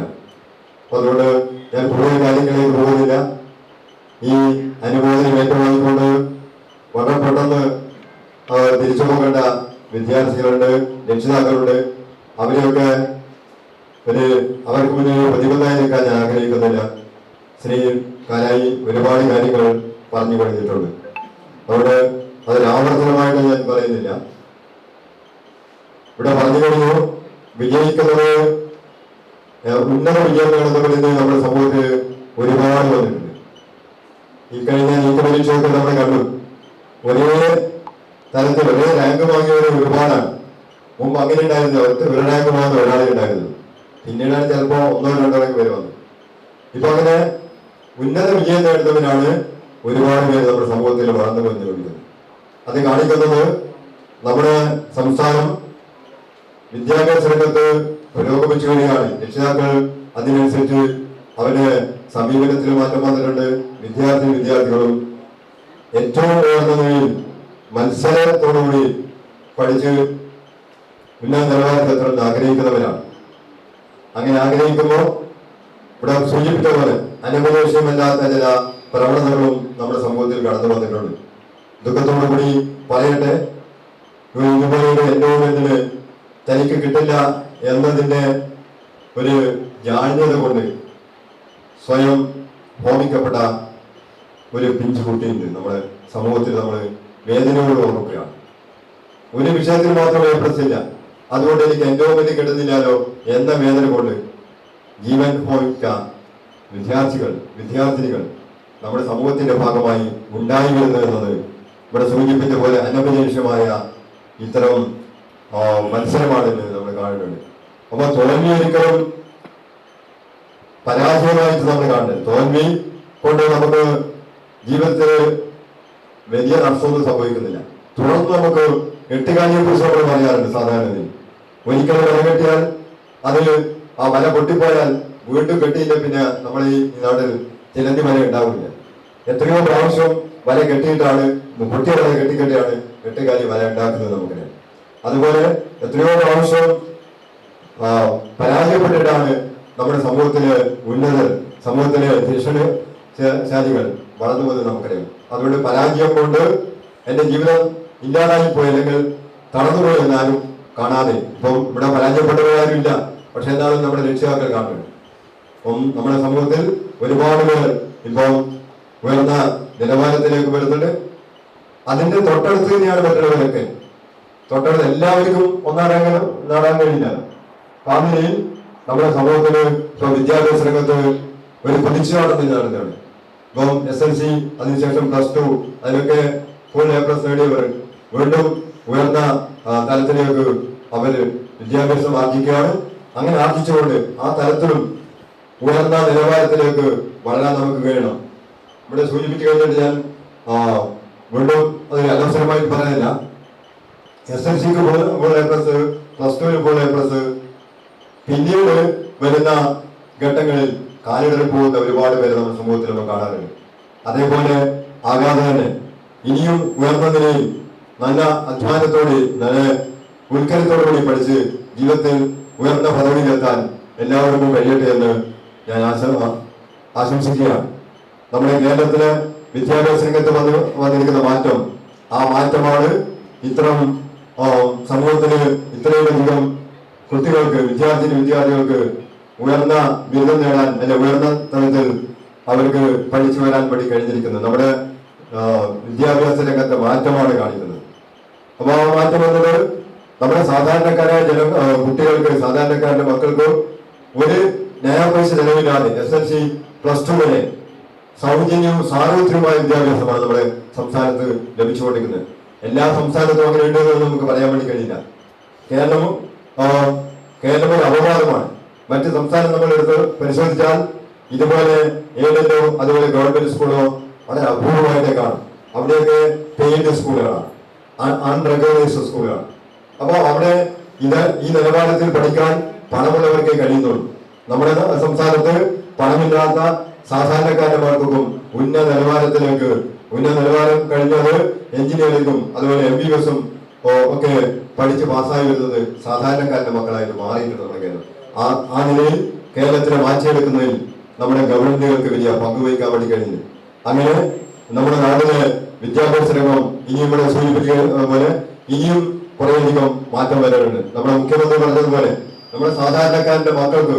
Speaker 3: അതുകൊണ്ട് ഞാൻ കൂടുതൽ കാര്യങ്ങളിലേക്ക് പോകുന്നില്ല. ഈ അനുമോദനം ഏറ്റുവാങ്ങിക്കൊണ്ട് വളരെ പെട്ടെന്ന് തിരിച്ചു പോകേണ്ട വിദ്യാർത്ഥികളുണ്ട്, രക്ഷിതാക്കളുണ്ട്. അവരെയൊക്കെ അവർക്ക് മുന്നിൽ പ്രതിബന്ധമായി നിൽക്കാൻ ഞാൻ ആഗ്രഹിക്കുന്നില്ല. ശ്രീ കാരായി ഒരുപാട് കാര്യങ്ങൾ പറഞ്ഞു കഴിഞ്ഞിട്ടുണ്ട്. അതുകൊണ്ട് അതിൽ ആവർത്തനമായിട്ട് ഞാൻ പറയുന്നില്ല. ഇവിടെ പറഞ്ഞു കഴിഞ്ഞു വിജയിക്കുന്നത് ഉന്നത വിജയം നേടുന്നവരിൽ നമ്മുടെ സമൂഹത്തിൽ ഒരുപാട് വന്നിട്ടുണ്ട്. ഈ കഴിഞ്ഞ നീറ്റ് പരീക്ഷയൊക്കെ നമ്മൾ കണ്ടു. ഒരേ തരത്തിൽ ഒരേ റാങ്ക് വാങ്ങിയവർ ഒരുപാടാണ്. മുമ്പ് അങ്ങനെ ഉണ്ടായിരുന്നു. ഒരു റാങ്ക് വാങ്ങുന്ന ഒരാളെ ഉണ്ടായിരുന്നു. പിന്നീടാണ് ചിലപ്പോൾ 1-2 റാങ്ക് വരെ വന്നത്. ഇപ്പൊ അങ്ങനെ ഉന്നത വിജയം നേടുന്നവരാണ് ഒരുപാട് പേര് നമ്മുടെ സമൂഹത്തിൽ വളർന്നു വന്നുകൊണ്ടിരിക്കുന്നത്. അത് കാണിക്കുന്നത് നമ്മുടെ സംസ്ഥാനം വിദ്യാഭ്യാസ രംഗത്ത് പുരോഗമിച്ചു വരികയാണ്. രക്ഷിതാക്കൾ അതിനനുസരിച്ച് അവരുടെ സമീപനത്തിൽ മാറ്റം വന്നിട്ടുണ്ട്. വിദ്യാർത്ഥികളും ഏറ്റവും ഉയർന്ന നിലയിൽ മത്സരത്തോടുകൂടി പഠിച്ച് ഉന്നത നിലവാരത്തിലെത്തണമെന്ന് ആഗ്രഹിക്കുന്നവരാണ്. അങ്ങനെ ആഗ്രഹിക്കുമ്പോൾ ഇവിടെ സൂചിപ്പിച്ച പോലെ അനുപദേശമല്ലാത്ത ചില പ്രവണതകളും നമ്മുടെ സമൂഹത്തിൽ കടന്നു വന്നിട്ടുണ്ട്. ദുഃഖത്തോടു കൂടി പറയട്ടെ, ഇതുപോലെയുള്ള എൻഡോമെന്റിന് തനിക്ക് കിട്ടില്ല എന്നതിന്റെ ഒരു ജാള്യത കൊണ്ട് സ്വയം ഹോമിക്കപ്പെട്ട ഒരു പിഞ്ചു കുട്ടിയുണ്ട് നമ്മുടെ സമൂഹത്തിൽ. നമ്മൾ വേദനയോട് ഓർക്കുകയാണ്. ഒരു വിഷയത്തിൽ മാത്രമേ പ്രശ്നമില്ല, അതുകൊണ്ട് എനിക്ക് എൻഡോമെന്റ് കിട്ടുന്നില്ലല്ലോ എന്ന വേദന കൊണ്ട് ജീവൻ ഹോമിക്ക വിദ്യാർത്ഥിനികൾ നമ്മുടെ സമൂഹത്തിന്റെ ഭാഗമായി ഉണ്ടായി വരുന്നത് എന്നത് ഇവിടെ സൂചിപ്പിച്ച പോലെ അനഭിലേഷമായ ഇത്തരം മത്സരമാണെന്ന് നമ്മൾ കാണുന്നുണ്ട്. അപ്പൊ തോൽവി ഒരിക്കലും പരാജയമായിട്ട് നമ്മൾ കാണുന്നത്. തോൽവി കൊണ്ട് നമുക്ക് ജീവിതത്തിൽ വലിയ നഷ്ടമൊന്നും സംഭവിക്കുന്നില്ല. തുടർന്ന് നമുക്ക് എട്ടുകാലിയെ കുറിച്ച് നമ്മൾ പറയാറുണ്ട്. സാധാരണ ഒരിക്കലും വല കെട്ടിയാൽ അതിൽ ആ വല പൊട്ടിപ്പോയാൽ വീണ്ടും കെട്ടിയില്ല, പിന്നെ നമ്മൾ ഈ നാട്ടിൽ ചിലന്തി വല ഉണ്ടാവില്ല. എത്രയോ പ്രാവശ്യം വല കെട്ടിയിട്ടാണ്, പൊട്ടിയ വല കെട്ടിക്കെട്ടിയാണ് എട്ടുകാലി വല ഉണ്ടാക്കുന്നത് നമുക്കറിയാം. അതുപോലെ എത്രയോ പ്രാവശ്യം പരാജയപ്പെട്ടിട്ടാണ് നമ്മുടെ സമൂഹത്തിലെ ഉന്നതർ, സമൂഹത്തിലെ ശാലികൾ വളർന്നു വന്ന് നമുക്കറിയാം. അതുകൊണ്ട് പരാജയം കൊണ്ട് എന്റെ ജീവിതം ഇല്ലാതായി പോയി അല്ലെങ്കിൽ തളർന്നുപോയി എന്നാലും കാണാതെ, ഇപ്പം ഇവിടെ പരാജയപ്പെട്ടവരാരും ഇല്ല, പക്ഷെ എന്നാലും നമ്മുടെ രക്ഷിതാക്കൾ കാണുന്നുണ്ട്. അപ്പം നമ്മുടെ സമൂഹത്തിൽ ഒരുപാട് പേർ ഇപ്പം ഉയർന്ന നിലവാരത്തിലേക്ക് വരുന്നുണ്ട്. അതിന്റെ തൊട്ടടുത്ത് തന്നെയാണ് മറ്റുള്ളവരൊക്കെ. തൊട്ടടുത്ത് എല്ലാവർക്കും നേടാൻ കഴിയില്ല. ആ നിലയിൽ നമ്മുടെ സമൂഹത്തിന് ഇപ്പൊ വിദ്യാഭ്യാസ രംഗത്ത് ഒരു കുതിച്ചുചാട്ടം നടത്തുകയാണ്. ഇപ്പം SLC, അതിനുശേഷം +2, അതിലൊക്കെ ഫുൾ A+ നേടിയവർ വീണ്ടും ഉയർന്ന തലത്തിലേക്ക് അവര് വിദ്യാഭ്യാസം ആർജിക്കുകയാണ്. അങ്ങനെ ആർജിച്ചുകൊണ്ട് ആ തലത്തിലും ഉയർന്ന നിലവാരത്തിലേക്ക് വളരാൻ നമുക്ക് കഴിയണം. ഇവിടെ സൂചിപ്പിച്ചു കഴിഞ്ഞിട്ട് ഞാൻ വീണ്ടും അതൊരു അനവസരമായി പറയുന്നില്ല. SLCക്ക് ഫുൾ A+, +2 ഫുൾ A+, പിന്നീട് വരുന്ന ഘട്ടങ്ങളിൽ കാലിടറി പോകുന്ന ഒരുപാട് പേര് നമ്മുടെ സമൂഹത്തിൽ നമ്മൾ കാണാറുണ്ട്. അതേപോലെ ആകാതെ തന്നെ ഇനിയും ഉയർന്ന നിലയിൽ നല്ല അധ്വാനത്തോടെ നല്ല ഉത്കരത്തോടുകൂടി പഠിച്ച് ജീവിതത്തിൽ ഉയർന്ന പദവിയിലെത്താൻ എല്ലാവർക്കും കഴിയട്ടെ എന്ന് ഞാൻ ആശംസിക്കുകയാണ്. നമ്മുടെ കേരളത്തിലെ വിദ്യാഭ്യാസ രംഗത്ത് വന്നിരിക്കുന്ന മാറ്റം, ആ മാറ്റമാണ് ഇത്തരം സമൂഹത്തിന് ഇത്രയധികം കുട്ടികൾക്ക് വിദ്യാർത്ഥികൾക്ക് ഉയർന്ന ബിരുദം നേടാൻ അല്ലെ ഉയർന്ന തലത്തിൽ അവർക്ക് പഠിച്ചു വരാൻ വേണ്ടി കഴിഞ്ഞിരിക്കുന്നത്. നമ്മുടെ വിദ്യാഭ്യാസ രംഗത്തെ മാറ്റമാണ് കാണിക്കുന്നത്. അപ്പൊ ആ മാറ്റം എന്നത് നമ്മുടെ സാധാരണക്കാരായ കുട്ടികൾക്ക്, സാധാരണക്കാരുടെ മക്കൾക്ക് ഒരു പൈസ ചെലവില്ലാതെ SSLC +2 വരെ സൗജന്യവും സാർവത്രികമായ വിദ്യാഭ്യാസമാണ് നമ്മുടെ സംസ്ഥാനത്ത് ലഭിച്ചുകൊണ്ടിരിക്കുന്നത്. എല്ലാ സംസ്ഥാനത്തും അങ്ങനെ ഉണ്ടെന്ന് നമുക്ക് പറയാൻ വേണ്ടി കഴിയില്ല. കേരളം ഒരു അപവാദമാണ്. മറ്റ് സംസ്ഥാനം നമ്മൾ എടുത്ത് പരിശോധിച്ചാൽ ഇതുപോലെ ഏതെല്ലോ അതുപോലെ ഗവൺമെന്റ് സ്കൂളോ വളരെ അപൂർവമായിട്ടേ കാണും. അവിടെയൊക്കെ പെയ്ഡ് സ്കൂളുകളാണ്, അൺറെക്കഗ്നൈസ്ഡ് സ്കൂളുകളാണ്. അപ്പോൾ അവിടെ ഈ നിലവാരത്തിൽ പഠിക്കാൻ പണമുള്ളവർക്കേ കഴിയുന്നുള്ളൂ. നമ്മുടെ സംസ്ഥാനത്ത് പണമില്ലാത്ത സാധാരണക്കാരുടെ മക്കൾക്കും ഉന്നത നിലവാരം കഴിഞ്ഞത് എഞ്ചിനീയറിംഗും അതുപോലെ MBBS ഒക്കെ പഠിച്ച് പാസ്സായി വരുന്നത് സാധാരണക്കാരുടെ മക്കളായിട്ട് മാറിയിട്ടുണ്ട് നമ്മുടെ കേരളം. ആ നിലയിൽ കേരളത്തിനെ മാറ്റിയെടുക്കുന്നതിൽ നമ്മുടെ ഗവൺമെന്റുകൾക്ക് വലിയ പങ്കുവഹിക്കാൻ വേണ്ടി കഴിഞ്ഞു. അങ്ങനെ നമ്മുടെ നാടിന് വിദ്യാഭ്യാസ രംഗം ഇനിയും ഇവിടെ സൂചിപ്പിക്കുന്ന പോലെ ഇനിയും കുറേയധികം മാറ്റം വരാനുണ്ട്. നമ്മുടെ മുഖ്യമന്ത്രി പറഞ്ഞതുപോലെ നമ്മുടെ സാധാരണക്കാരന്റെ മക്കൾക്ക്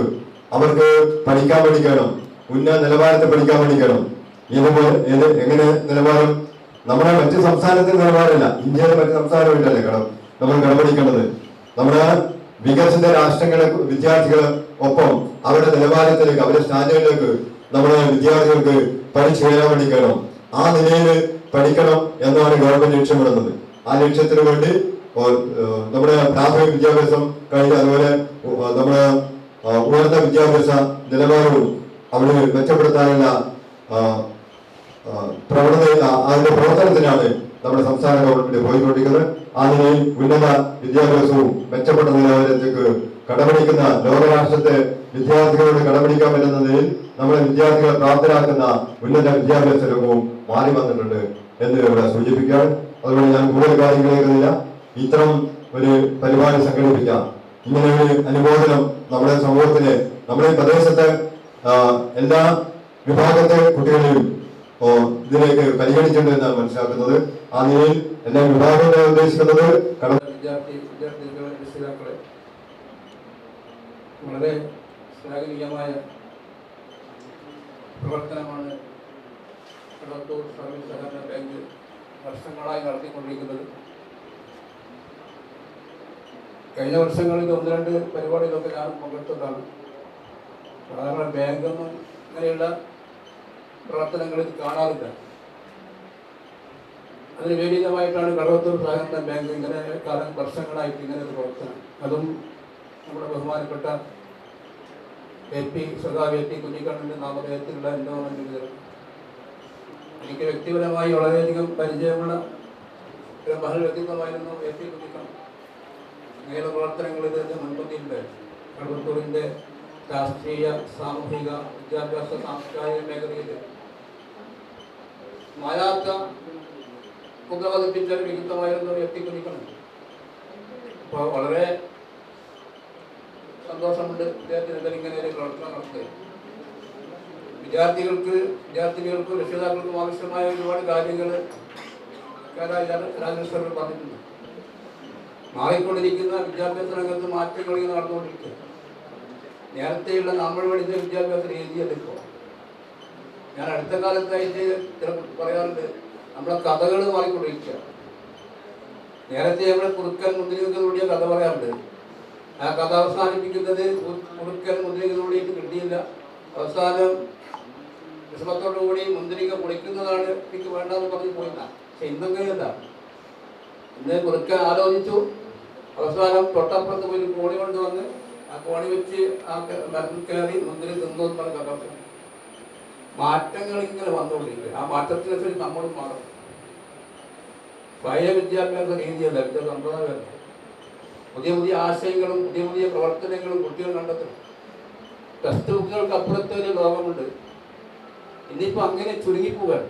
Speaker 3: അവർക്ക് പഠിക്കാൻ വേണ്ടി കഴിയണം, ഉന്നത നിലവാരത്തിൽ പഠിക്കാൻ വേണ്ടി കഴിയണം. എങ്ങനെ നിലവാരം? നമ്മുടെ മറ്റ് സംസ്ഥാനത്തിന്റെ നിലവാരമല്ല, ഇന്ത്യയിലെ മറ്റ് സംസ്ഥാനമായിട്ടല്ലേ നമ്മൾ കടപിടിക്കേണ്ടത്. നമ്മുടെ വികസിത രാഷ്ട്രങ്ങളെ വിദ്യാർത്ഥികളെ ഒപ്പം അവരുടെ നിലവാരത്തിലേക്ക്, അവരുടെ സ്റ്റാൻഡേർഡിലേക്ക് നമ്മുടെ വിദ്യാർത്ഥികൾക്ക് പഠിച്ചു കയറാൻ വേണ്ടി കഴിയണം. ആ നിലയിൽ പഠിക്കണം എന്നാണ് ഗവൺമെന്റ് ലക്ഷ്യമിടുന്നത്. ആ ലക്ഷ്യത്തിന് വേണ്ടി നമ്മുടെ പ്രാഥമിക വിദ്യാഭ്യാസം കഴിഞ്ഞ് അതുപോലെ നമ്മുടെ ഉയർന്ന വിദ്യാഭ്യാസ നിലവാരവും അവിടെ മെച്ചപ്പെടുത്താനുള്ള അതിന്റെ പ്രവർത്തനത്തിനാണ് നമ്മുടെ സംസ്ഥാന ഗവൺമെന്റ് പോയിക്കൊണ്ടിരിക്കുന്നത്. ആ നിലയിൽ ഉന്നത വിദ്യാഭ്യാസവും മെച്ചപ്പെട്ട നിലവാരത്തേക്ക് കടപിടിക്കുന്ന ലോകരാഷ്ട്രത്തെ വിദ്യാർത്ഥികളോട് കടപിടിക്കാൻ പറ്റുന്ന നിലയിൽ നമ്മളെ വിദ്യാർത്ഥികളെ പ്രാപ്തരാക്കുന്ന ഉന്നത വിദ്യാഭ്യാസ രംഗവും മാറി വന്നിട്ടുണ്ട് എന്ന് ഇവിടെ സൂചിപ്പിക്കുകയാണ്. അതുകൊണ്ട് ഞാൻ കൂടുതൽ കാര്യങ്ങളിലേക്കില്ല. ഇത്തരം ഒരു പരിപാടി സംഘടിപ്പിക്കാം, ഇങ്ങനെ ഒരു അനുമോദനം നമ്മുടെ സമൂഹത്തിലെ, നമ്മുടെ പ്രദേശത്തെ എല്ലാ വിഭാഗത്തെ കുട്ടികളെയും ഇതിലേക്ക് പരിഗണിച്ചിട്ടുണ്ട് എന്നാണ് മനസ്സിലാക്കുന്നത്. ആ നിലയിൽ എല്ലാ വിഭാഗങ്ങളെ ഉദ്ദേശിക്കുന്നത്
Speaker 4: രക്ഷിതാക്കളെ വളരെ ശ്ലാഘനീയമായ പ്രവർത്തനമാണ് കടവത്തൂർ സർവീസ് സഹകരണ ബാങ്ക് വർഷങ്ങളായി നടത്തിക്കൊണ്ടിരിക്കുന്നത്. കഴിഞ്ഞ വർഷങ്ങളിൽ 1-2 പരിപാടികളൊക്കെ ഞാൻ പങ്കെടുത്തതാണ്. സാധാരണ ബാങ്കൊന്നും ഇങ്ങനെയുള്ള പ്രവർത്തനങ്ങളിൽ കാണാറില്ല. അതിന് വിപരീതമായിട്ടാണ് കടവത്തൂർ സഹകരണ ബാങ്ക് ഇങ്ങനെ വർഷങ്ങളായിട്ട് ഇങ്ങനെ ഒരു പ്രവർത്തനം. അതും നമ്മുടെ ബഹുമാനപ്പെട്ട സഖാവ് AP കുഞ്ഞിക്കണ്ണന്റെ നാമധേയത്തിലുള്ള എൻഡോമെന്റ് വിതരണം. എനിക്ക് വ്യക്തിപരമായി വളരെയധികം പരിചയമുള്ള ഒരു മഹൽ വ്യക്തിത്വമായിരുന്നു AP കുഞ്ഞിക്കണ്ണൻ. ഇങ്ങനെയുള്ള പ്രവർത്തനങ്ങളിൽ ഇതിന്റെ മുൻപന്തിയുണ്ട്. കടവത്തൂരിന്റെ രാഷ്ട്രീയ, സാമൂഹിക, വിദ്യാഭ്യാസ, സാംസ്കാരിക മേഖലയിൽ മായാത്ത മുദ്ര പതിപ്പിച്ച ഒരു വ്യക്തിത്വമായിരുന്നു AP കുഞ്ഞിക്കണ്ണൻ. അപ്പോൾ വളരെ സന്തോഷമുണ്ട് വിദ്യാർത്ഥികൾ ഇങ്ങനെ ഒരു പ്രവർത്തനം നടത്തുക. വിദ്യാർത്ഥികൾക്കും രക്ഷിതാക്കൾക്കും ആവശ്യമായ ഒരുപാട് കാര്യങ്ങൾ രാജേശ്വരൻ പറഞ്ഞിട്ടുണ്ട്. മാറിക്കൊണ്ടിരിക്കുന്ന വിദ്യാഭ്യാസ രംഗത്ത് മാറ്റങ്ങൾ ഇങ്ങനെ നടന്നുകൊണ്ടിരിക്കുക. നേരത്തെയുള്ള നമ്മൾ പഠിച്ച വിദ്യാഭ്യാസ രീതിയല്ല ഇപ്പോൾ. ഞാൻ അടുത്ത കാലത്തായിട്ട് പറയാറുണ്ട്, നമ്മളെ കഥകൾ മാറിക്കൊണ്ടിരിക്കുക. നേരത്തെ നമ്മുടെ കുറുക്കൻ മുന്തിരികൂടിയ കഥ പറയാറുണ്ട്. ആ കഥ അവസാനിപ്പിക്കുന്നത് കുറുക്കൻ മുന്തിരികൂടിയിട്ട് കിട്ടിയില്ല. അവസാനം വിഷമത്തോടുകൂടി മുന്തിരിക പൊളിക്കുന്നതാണ് എനിക്ക് വേണ്ടെന്ന് പറഞ്ഞ് പോയില്ല. പക്ഷെ ഇന്നങ്ങനെയല്ല. ഇന്ന് കുറുക്കൻ ആലോചിച്ചു, അവസാനം തൊട്ടപ്പുറത്ത് പോയി കോണി കൊണ്ടുവന്ന് ആ കോണി വെച്ച് ആ മരത്തിൽ കയറി മുന്തിരി തിന്നു എന്ന് പറഞ്ഞ കഥ. മാറ്റങ്ങൾ ഇങ്ങനെ വന്നുകൊണ്ടിരിക്കുക. ആ മാറ്റത്തിനനുസരിച്ച് നമ്മളും മാറും. പഴയ വിദ്യാഭ്യാസ രീതിയല്ല, സമ്പ്രദായമല്ല. പുതിയ ആശയങ്ങളും പുതിയ പ്രവർത്തനങ്ങളും കുട്ടികൾ കണ്ടെത്തണം. ടെക്സ്റ്റ് ബുക്കുകൾക്ക് അപ്പുറത്തെ ഒരു ലോകമുണ്ട്. ഇന്നിപ്പോൾ അങ്ങനെ ചുരുങ്ങിപ്പോവുകയാണ്.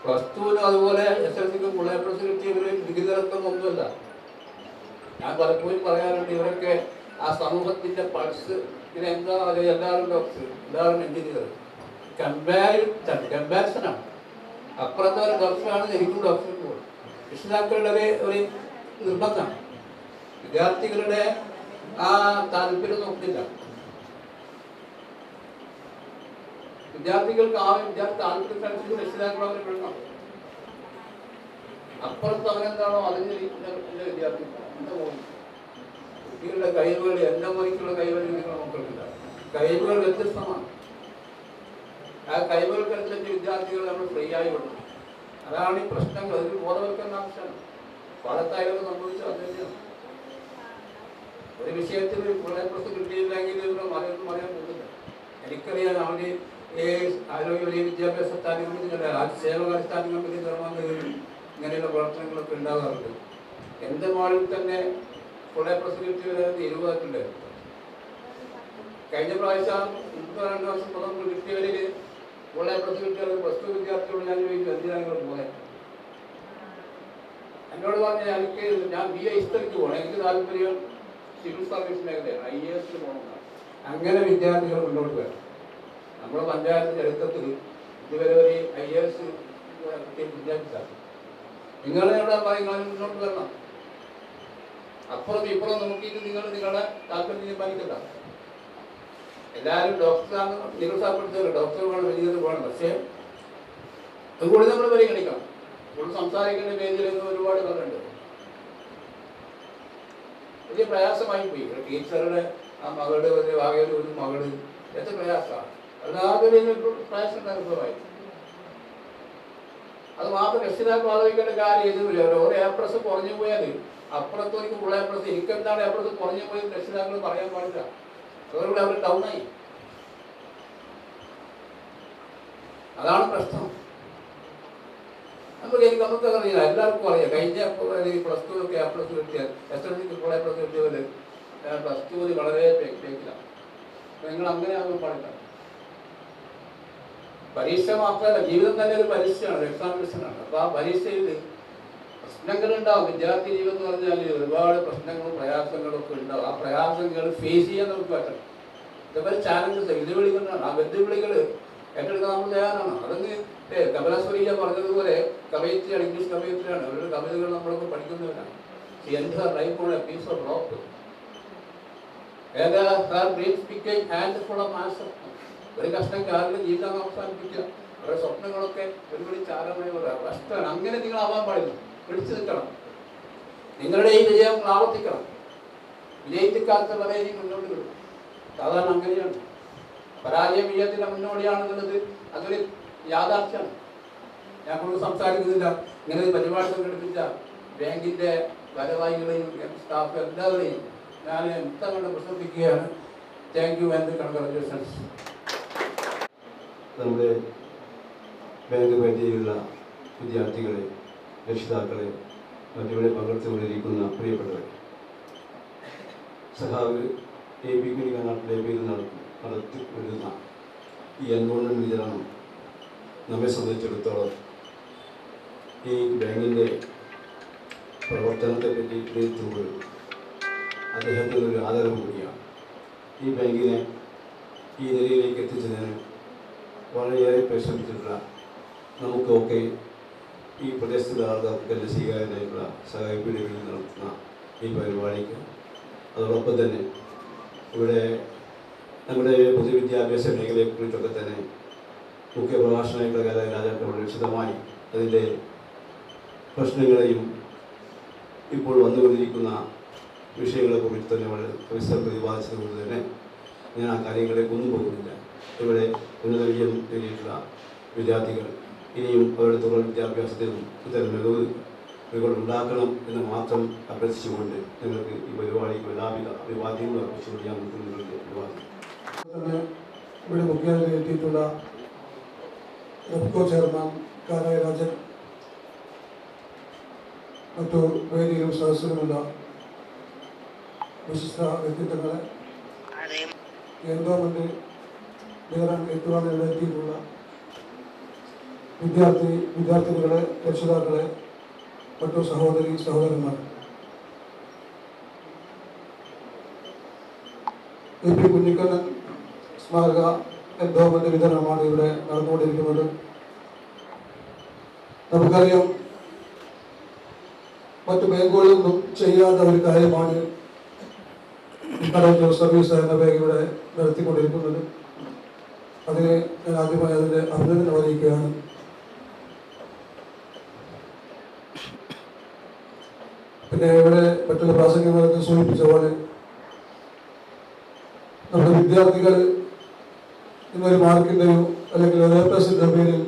Speaker 4: +2 അതുപോലെ SSLCക്കും A+ കിട്ടിയവര് ഡിഗ്രിതരത്വം ഒന്നുമല്ല. ഞാൻ പലപ്പോഴും പറയാറുണ്ട്, ഇവരൊക്കെ ആ സമൂഹത്തിന്റെ പൾസ് ഇതിന് എന്താ പറയുക, എല്ലാവരും ഡോക്ടർ, എല്ലാവരും എഞ്ചിനീയർ. കമ്പാരിസനാണ്. അപ്പുറത്തെ ഒരു ഡോക്ടറാണ്, എനിക്കും ഡോക്ടർക്ക് പോകും. രക്ഷിതാക്കളുടെ ഒരു നിർബന്ധമാണ്. വിദ്യാർത്ഥികളുടെ ആ താല്പര്യം നോക്കില്ല. വിദ്യാർത്ഥികൾക്ക് വിദ്യാർത്ഥി താല്പര്യത്തിനനുസരിച്ച് രക്ഷിതാക്കൾ അവരെ വിടണം. അപ്പുറത്ത് അവരെന്താണോ അതിന് എൻ്റെ വിദ്യാർത്ഥി എൻ്റെ മോൻ കുട്ടികളുടെ കഴിവുകൾ എൻ്റെ മോനിക്കുള്ള കഴിവുകൾ നിങ്ങളുടെ മക്കൾക്കില്ല. കഴിവുകൾ വ്യത്യസ്തമാണ്. ആ കഴിവുകൾക്കനുസരിച്ച് വിദ്യാർത്ഥികൾ നമ്മൾ ഫ്രീ ആയി വിടണം. അതാണ് ഈ പ്രശ്നങ്ങൾ. അതിൽ ബോധവൽക്കരണ ആവശ്യമാണ്. പാടത്തായാലും സംഭവിച്ചത് അത് തന്നെയാണ്. ഒരു വിഷയത്തിൽ വളരെ പ്രശ്നം കിട്ടിയില്ലെങ്കിൽ പറയാൻ പോകുന്നില്ല. എനിക്കറിയാം അവന് ആരോഗ്യ വിദ്യാഭ്യാസ സ്റ്റാൻഡിംഗ് കമ്മിറ്റി സേവകാടിസ്ഥാനിക കമ്മിറ്റി നിർമ്മാണം ഇങ്ങനെയുള്ള പ്രവർത്തനങ്ങളൊക്കെ ഉണ്ടാകാറുണ്ട്. എൻ്റെ മോളിൽ തന്നെ ഫുൾ എ പ്ലസ് കിട്ടിയത് 20 കഴിഞ്ഞ പ്രാവശ്യം 2 വർഷം പുറത്ത് കിട്ടിയവരിൽ ഫുൾ എ പ്ലസ് കിട്ടിയത് +2 വിദ്യാർത്ഥികളോട് ഞാൻ ചോദിച്ചു എന്തിനാണ് നിങ്ങൾ പോകുന്നത്? എന്നോട് പറഞ്ഞ ഞാൻ BA ഹിസ്റ്ററിക്ക് പോകണം, എനിക്ക് താല്പര്യം സിവിൽ സർവീസ് മേഖലയാണ്, IAS പോകണമെന്നാണ്. അങ്ങനെ വിദ്യാർത്ഥികൾ മുന്നോട്ട് വരണം. നമ്മുടെ പഞ്ചായത്ത് ചരിത്രത്തിൽ ഇതുവരെ ഒരു IAS വിദ്യാർത്ഥിയാണ്. നിങ്ങളെവിടെ പറയുന്നത് മുന്നോട്ട് വരണം. അപ്പുറം ഇപ്പുറം നോക്കിയിട്ട് നിങ്ങൾ നിങ്ങളുടെ താല്പര്യം തീരുമാനിക്കണ്ട. എല്ലാവരും ഡോക്ടറാണ് നിരുത്സാഹപ്പെടുത്തല്ലോ, ഡോക്ടർ വേണം, വലിയത് വേണം. പക്ഷേ അതുകൂടി നമ്മൾ പരിഗണിക്കണം. ഇപ്പോൾ സംസാരിക്കേണ്ട വേദിയിൽ നിന്ന് ഒരുപാട് പേരുണ്ട്. വലിയ പ്രയാസമായി പോയി. ടീച്ചറുടെ ആ മകളുടെ ആകെ ഒരു മകള് എത്ര പ്രയാസമാണ്. അല്ലാതെ പ്രയാസം അനുഭവമായി. അത് മാത്രം രക്ഷിതാക്കൾ ആലോചിക്കേണ്ട കാര്യം ഇതുമില്ല. ഒരു A+ കുറഞ്ഞു പോയാൽ അപ്പുറത്തേക്ക് ഫുൾ A+. എനിക്കെന്താണ് A+ കുറഞ്ഞു പോയത് രക്ഷിതാക്കൾ പറയാൻ പാടില്ല. അതോടുകൂടി അവർ ഡൗണായി. അതാണ് പ്രശ്നം. നമുക്ക് അറിയില്ല, എല്ലാവർക്കും അറിയാം. കഴിഞ്ഞ +2 ഒക്കെ A+ കിട്ടിയാൽ SSLC ഫുൾ A+ കിട്ടിയവര് +2 വളരെ പേക്കിലാണ്. നിങ്ങൾ അങ്ങനെ ആകുമ്പോൾ പാടില്ല. പരീക്ഷ മാത്രമല്ല, ജീവിതം തന്നെ ഒരു പരീക്ഷയാണ്, എക്സാമിനേഷനാണ്. അപ്പോൾ ആ പരീക്ഷയിൽ പ്രശ്നങ്ങളുണ്ടാവും. വിദ്യാർത്ഥി ജീവിതം എന്ന് പറഞ്ഞാൽ ഒരുപാട് പ്രശ്നങ്ങളും പ്രയാസങ്ങളും ഒക്കെ ഉണ്ടാവും. ആ പ്രയാസങ്ങൾ ഫേസ് ചെയ്യാൻ നമുക്ക് പറ്റണം. ഇതുപോലെ ചാലഞ്ചസ്, വെല്ലുവിളികളാണ്. ആ വെല്ലുവിളികൾ ഏറ്റെടുക്കാൻ നമ്മൾ തയ്യാറാണ്. അതങ്ങ് കമലാശ്വരിയ പറഞ്ഞതുപോലെ കവയിത്രിയാണ്, ഇംഗ്ലീഷ് കവയിത്രിയാണ്. അവരുടെ കവിതകൾ നമ്മളൊക്കെ പഠിക്കുന്നവരാണ്. ഒരു കഷ്ടം കാലിലെ ജീവിതം അവസാനിപ്പിക്കുക, അവരുടെ സ്വപ്നങ്ങളൊക്കെ ഒരുപടി ചാരമായി കഷ്ടമാണ്. അങ്ങനെ നിങ്ങൾ ആവാൻ പാടില്ല. പിടിച്ചു നിൽക്കണം. നിങ്ങളുടെ ഈ വിജയം ആവർത്തിക്കണം. വിജയിക്കാത്ത വരെ മുന്നോട്ട് വരും. സാധാരണ അങ്ങനെയാണ്. പരാജയം വിജയത്തിന്റെ മുന്നോടിയാണെന്നുള്ളത് അതൊരു യാഥാർത്ഥ്യമാണ്. ഞാൻ കൂടുതൽ സംസാരിക്കുന്നില്ല. ഇങ്ങനെ ഒരു പരിപാടി സംഘടിപ്പിച്ച ബാങ്കിന്റെ ഭാരവാഹികളെയും സ്റ്റാഫ് എല്ലാവരെയും ഞാൻ കണ്ട് പ്രശംസിക്കുകയാണ്. Thank you and congratulations.
Speaker 5: നമ്മുടെ ബാങ്ക് പരിധിയിലുള്ള വിദ്യാർത്ഥികളെ, രക്ഷിതാക്കളെ, മറ്റിവിടെ പങ്കെടുത്തുകൊണ്ടിരിക്കുന്ന പ്രിയപ്പെട്ടവരെ, സഖാവ് AB കുഞ്ഞിക്കാനാട്ടിലെ പേര് നടത്തിക്കൊണ്ടിരുന്ന ഈ എൻറോൾമെൻറ്റ് വിതരണം നമ്മെ സംബന്ധിച്ചിടത്തോളം ഈ ബാങ്കിൻ്റെ പ്രവർത്തനത്തെപ്പറ്റി വിലയിരുത്തുമ്പോൾ അദ്ദേഹത്തിനൊരു ആദരവ് കൂടിയാണ്. ഈ ബാങ്കിനെ ഈ നിലയിലേക്ക് എത്തിച്ചതിന് വളരെയേറെ പരിശ്രമിച്ചിട്ടുള്ള നമുക്കൊക്കെ ഈ പ്രദേശത്തുള്ള ആൾക്കാർക്ക് സ്വീകാര്യനായിട്ടുള്ള സഹായിപ്പിയുടെ കീഴിൽ നടത്തുന്ന ഈ പരിപാടിക്ക്, അതോടൊപ്പം തന്നെ ഇവിടെ നമ്മുടെ പൊതുവിദ്യാഭ്യാസ മേഖലയെക്കുറിച്ചൊക്കെ തന്നെ മുഖ്യ പ്രഭാഷണമായിട്ടുള്ള രാജാക്കൾ വളരെ വിശദമായി അതിൻ്റെ പ്രശ്നങ്ങളെയും ഇപ്പോൾ വന്നുകൊണ്ടിരിക്കുന്ന വിഷയങ്ങളെക്കുറിച്ച് തന്നെ വളരെ പരിസരം പ്രതിപാദിച്ചതുകൊണ്ട് തന്നെ ഞാൻ ആ കാര്യങ്ങളിലേക്ക് ഒന്നും പോകുന്നില്ല. ഇവിടെ ഉന്നത വിജയം നേടിയിട്ടുള്ള വിദ്യാർത്ഥികൾ ഇനിയും അവരുടെ തുടർ വിദ്യാഭ്യാസത്തിനും ഇത്തരം മികവുകൾ ഉണ്ടാക്കണം എന്ന് മാത്രം അഭ്യർത്ഥിച്ചുകൊണ്ട് നിങ്ങൾക്ക് ഈ പരിപാടിക്ക് എല്ലാവിധ അഭിവാദ്യങ്ങളും അർപ്പിച്ചുകൊണ്ട് ഞാൻ നിങ്ങളുടെ അഭിവാദ്യം.
Speaker 6: ഇവിടെ മുഖ്യാതിഥി എത്തിയിട്ടുള്ള റെപ്കോ ചെയർമാൻ കാരായ രാജൻ, മറ്റു വേദിയിലും സദസ്സിലുമുള്ള വിശിഷ്ട വ്യക്തിത്വങ്ങളെ, എൻഡോമെന്റ് വിതരണം ഏറ്റുവാങ്ങാൻ എത്തിയിട്ടുള്ള വിദ്യാർത്ഥിനികളെ, രക്ഷിതാക്കളെ, മറ്റു സഹോദരന്മാർ, AP കുഞ്ഞിക്കണ്ണൻ സ്മാരക എൻഡോമെന്റ് വിതരണമാണ് ഇവിടെ നടന്നുകൊണ്ടിരിക്കുന്നത്. നമുക്കറിയാം, മറ്റു ബാങ്കുകളൊന്നും ചെയ്യാത്ത ഒരു കാര്യമാണ് സർവീസ് എന്ന ബാങ്ക് ഇവിടെ നടത്തിക്കൊണ്ടിരിക്കുന്നത്. അതിന് ഞാൻ ആദ്യമായി അതിൻ്റെ അഭിനന്ദനം അറിയിക്കുകയാണ്. പിന്നെ ഇവിടെ മറ്റുള്ള പ്രാസംഗികർക്ക് സൂചിപ്പിച്ച പോലെ നമ്മുടെ വിദ്യാർത്ഥികൾ ഇന്നൊരു മാർക്കിൻ്റെയോ അല്ലെങ്കിൽ ഒരു A+ൻ്റെ പേരിൽ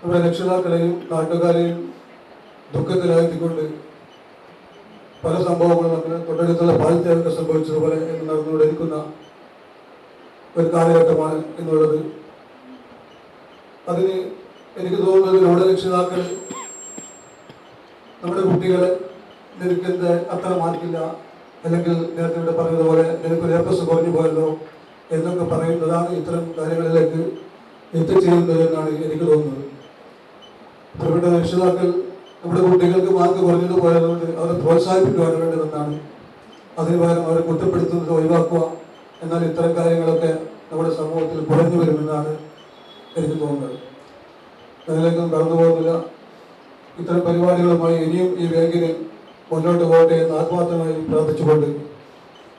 Speaker 6: നമ്മുടെ രക്ഷിതാക്കളെയും നാട്ടുകാരെയും ദുഃഖത്തിലാക്കിക്കൊണ്ട് പല സംഭവങ്ങളും നമുക്ക് തൊട്ടടുത്തുള്ള പാലിത്യാഗം സംഭവിച്ചതുപോലെ എന്ന് നടന്നുകൊണ്ടിരിക്കുന്ന ഒരു കാലഘട്ടമാണ് എന്നുള്ളത്. അതിന് എനിക്ക് തോന്നുന്നത് നമ്മുടെ രക്ഷിതാക്കൾ നമ്മുടെ കുട്ടികളെ നിനക്കെന്ത് അത്ര മാർക്കില്ല, അല്ലെങ്കിൽ നേരത്തെ ഇവിടെ പറഞ്ഞതുപോലെ നിനക്കൊരു A+ കുറഞ്ഞു പോയല്ലോ എന്നൊക്കെ പറയുന്നതാണ് ഇത്തരം കാര്യങ്ങളിലേക്ക് എത്തിച്ചേരുന്നത് എന്നാണ് എനിക്ക് തോന്നുന്നത്. ഇവിടെ രക്ഷിതാക്കൾ നമ്മുടെ കുട്ടികൾക്ക് മാർക്ക് കുറഞ്ഞത് പോയതുകൊണ്ട് അവരെ പ്രോത്സാഹിപ്പിക്കുവാൻ വേണ്ടതെന്നാണ്. അതിന് പകരം അവരെ കുറ്റപ്പെടുത്തുന്നത് ഒഴിവാക്കുക. എന്നാൽ ഇത്തരം കാര്യങ്ങളൊക്കെ നമ്മുടെ സമൂഹത്തിൽ കുറഞ്ഞു വരുമെന്നാണ് എനിക്ക് തോന്നുന്നത്. അതിലേക്കൊന്നും കടന്നു പോകുന്നില്ല. ഇത്തരം പരിപാടികളുമായി ഇനിയും ഈ ബാങ്കിന് മുന്നോട്ട് പോകട്ടെ എന്ന് ആത്മാർത്ഥമായി പ്രാർത്ഥിച്ചുകൊണ്ട്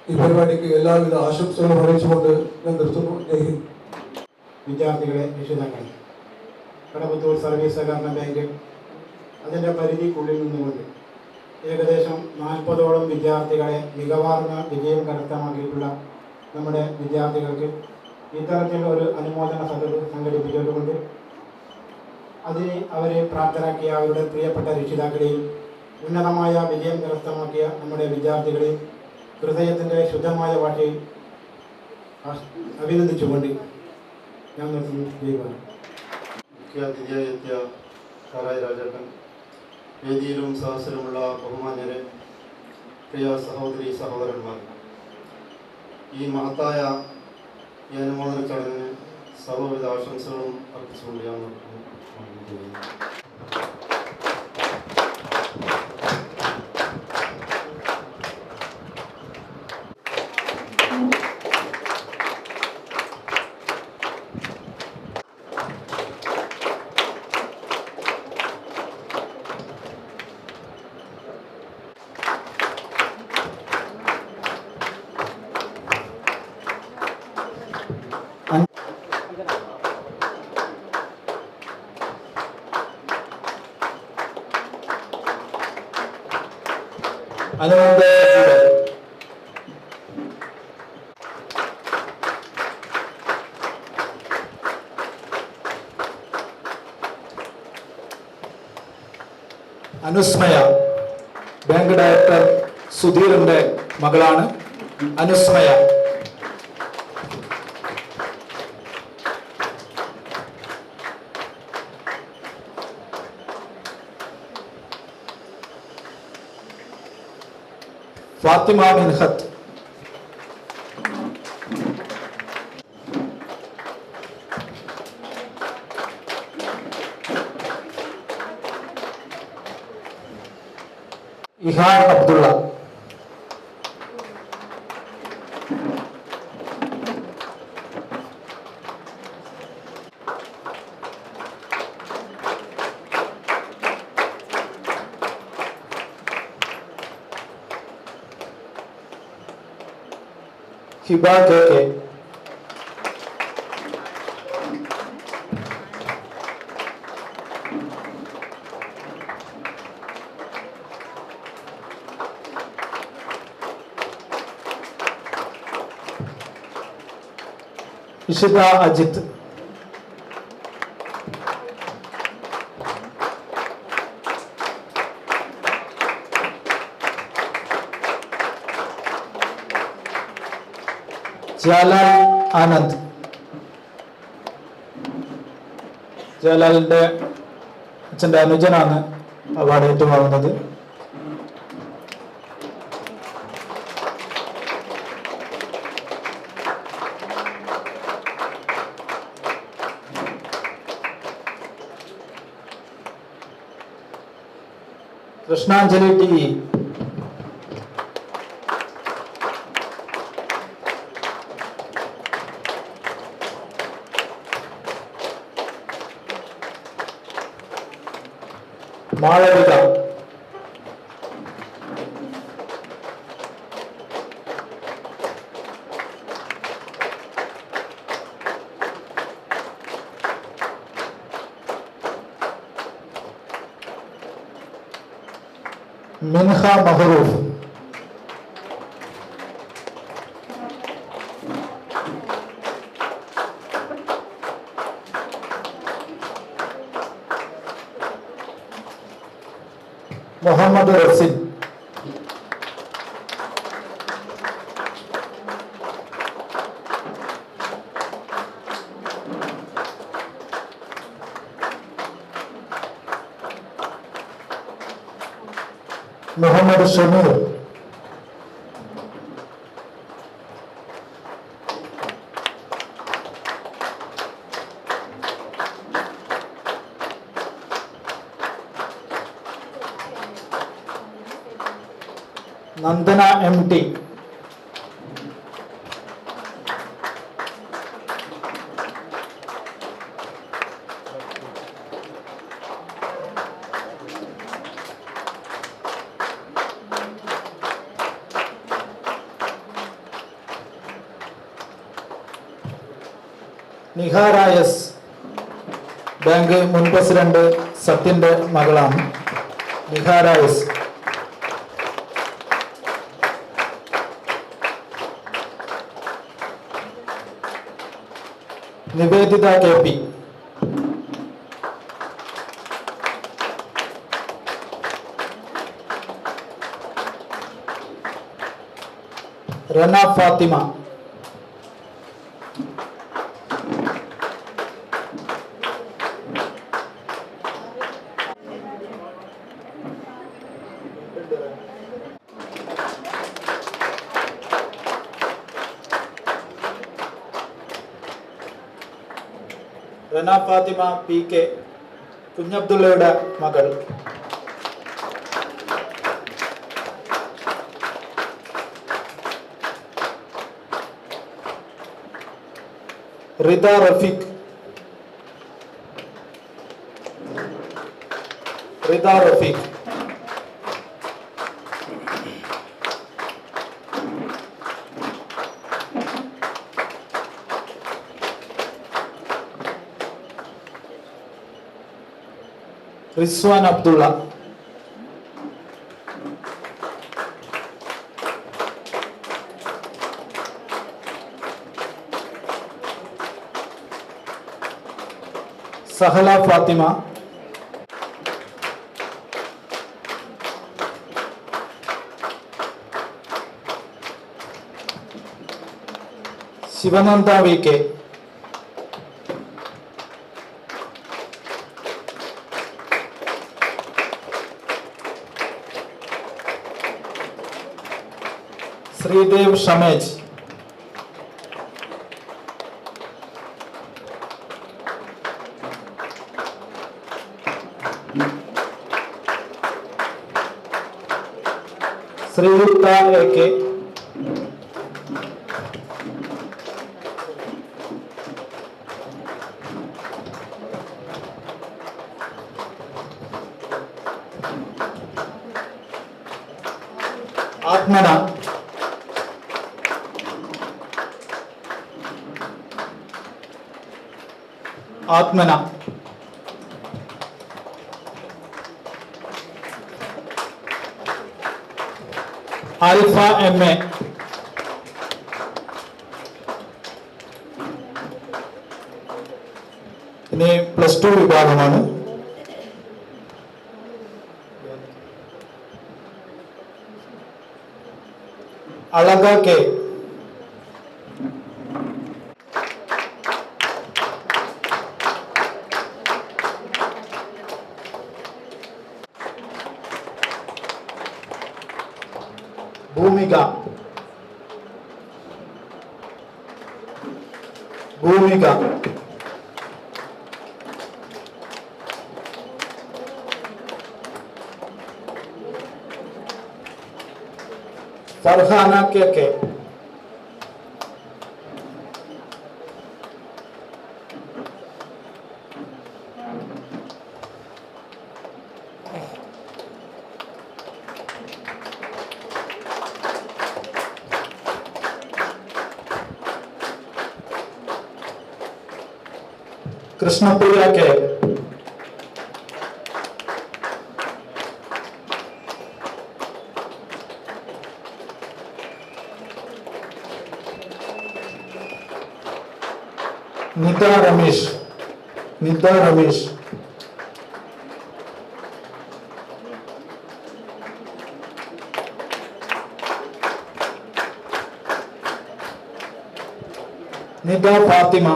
Speaker 6: ഈ പരിപാടിക്ക് എല്ലാവിധ ആശംസകളും അറിയിച്ചുകൊണ്ട് ഞാൻ നിർത്തുന്നു. ജയ് ഹിന്ദ്.
Speaker 7: വിദ്യാർത്ഥികളെ, രക്ഷിതാക്കളെ, കടമ്പത്തൂർ സർവീസ് സഹകരണ ബാങ്ക് അതിൻ്റെ പരിധിക്കുള്ളിൽ നിന്നുകൊണ്ട് ഏകദേശം 40ഓളം വിദ്യാർത്ഥികളെ മികവാർന്ന വിജയം കരസ്ഥമാക്കിയിട്ടുള്ള നമ്മുടെ വിദ്യാർത്ഥികൾക്ക് ഇത്തരത്തിൽ ഒരു അനുമോദന സദസ്സ് സംഘടിപ്പിച്ചുകൊണ്ട് അതിന് അവരെ പ്രാപ്തരാക്കിയ അവരുടെ പ്രിയപ്പെട്ട രക്ഷിതാക്കളെയും ഉന്നതമായ വിജയം കരസ്ഥമാക്കിയ നമ്മുടെ വിദ്യാർത്ഥികളെയും ഹൃദയത്തിൻ്റെ ശുദ്ധമായ ഭാഷയിൽ അഭിനന്ദിച്ചുകൊണ്ട് ഞാൻ നിർത്തുന്നു. ജയ്വാൻ.
Speaker 8: മുഖ്യാതിഥിയായി എത്തിയ കാരായ രാജേട്ടൻ, വേദിയിലും സഹസ്രമുള്ള ബഹുമാന്യരെ, പ്രിയ സഹോദരി സഹോദരന്മാർ, ഈ മഹത്തായ ഈ അനുമോദന ചടങ്ങിന് സർവ്വവിധ ആശംസകളും അർപ്പിച്ചുകൊണ്ട് ഞാൻ നിർത്തുന്നു.
Speaker 9: അനുസ്മയ ബാങ്ക് ഡയറക്ടർ സുധീറിന്റെ മകളാണ്. അനുസ്മയ. ഫാത്തിമ മിൻഹത്ത്. ഇഹാൻ അബ്ദുള്ള. ഹിബ കെ. ഇഷിത അജിത്ത്. ജലാൽ ആനന്ദ്. ജലാലിന്റെ അച്ഛൻ്റെ അനുജനാണ് അവാർഡ് ഏറ്റുവാങ്ങുന്നത്. Krishnanjali T. Malavika. Minha Maharoof, Muhammad Razin, Muhammad Shameer, Nandana M T, Nihara S, bank മുൻ പ്രസിഡന്റ് സത്യന്റെ മകളാണ് Nihara S. Niveditha K P, Rana Fathima, Rana Fathima P K, കുഞ്ഞബ്ദുള്ളയുടെ മകൾ. Rida Rafeeq, Rida Rafeeq, Rizwan Abdulla, Sahala Fathima, Sivananda V K, Sreedev Shamej, Sreeyuktha A K, Athmana, ആത്മന, ആൽഫ എം എ, ഇനി +2 വിഭാഗമാണ്. Alaka K, Bhumika, Bhumika, Farhana K K, Krishnapriya K, Nitha Ramesh. Nitha Ramesh. Nitha Fathima.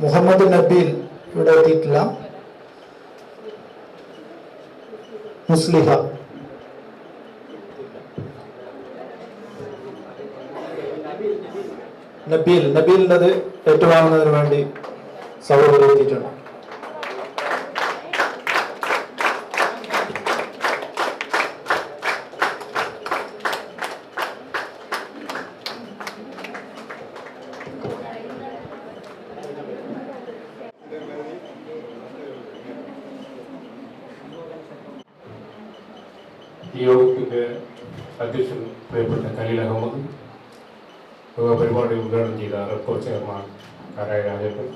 Speaker 9: Muhammad Nabeel ഇവിടെ എത്തിയിട്ടില്ല. മുസ്ലിഹ. നബീലിൻ്റെത് ഏറ്റുവാങ്ങുന്നതിന് വേണ്ടി സഹോദരി എത്തിയിട്ടുണ്ട്.
Speaker 10: ഈ യോഗത്തിൻ്റെ അധ്യക്ഷൻ പ്രിയപ്പെട്ട ഖലീൽ അഹമ്മദ്, പരിപാടി ഉദ്ഘാടനം ചെയ്ത റെക്കോ ചെയർമാൻ കാരായ രാജേട്ടൻ,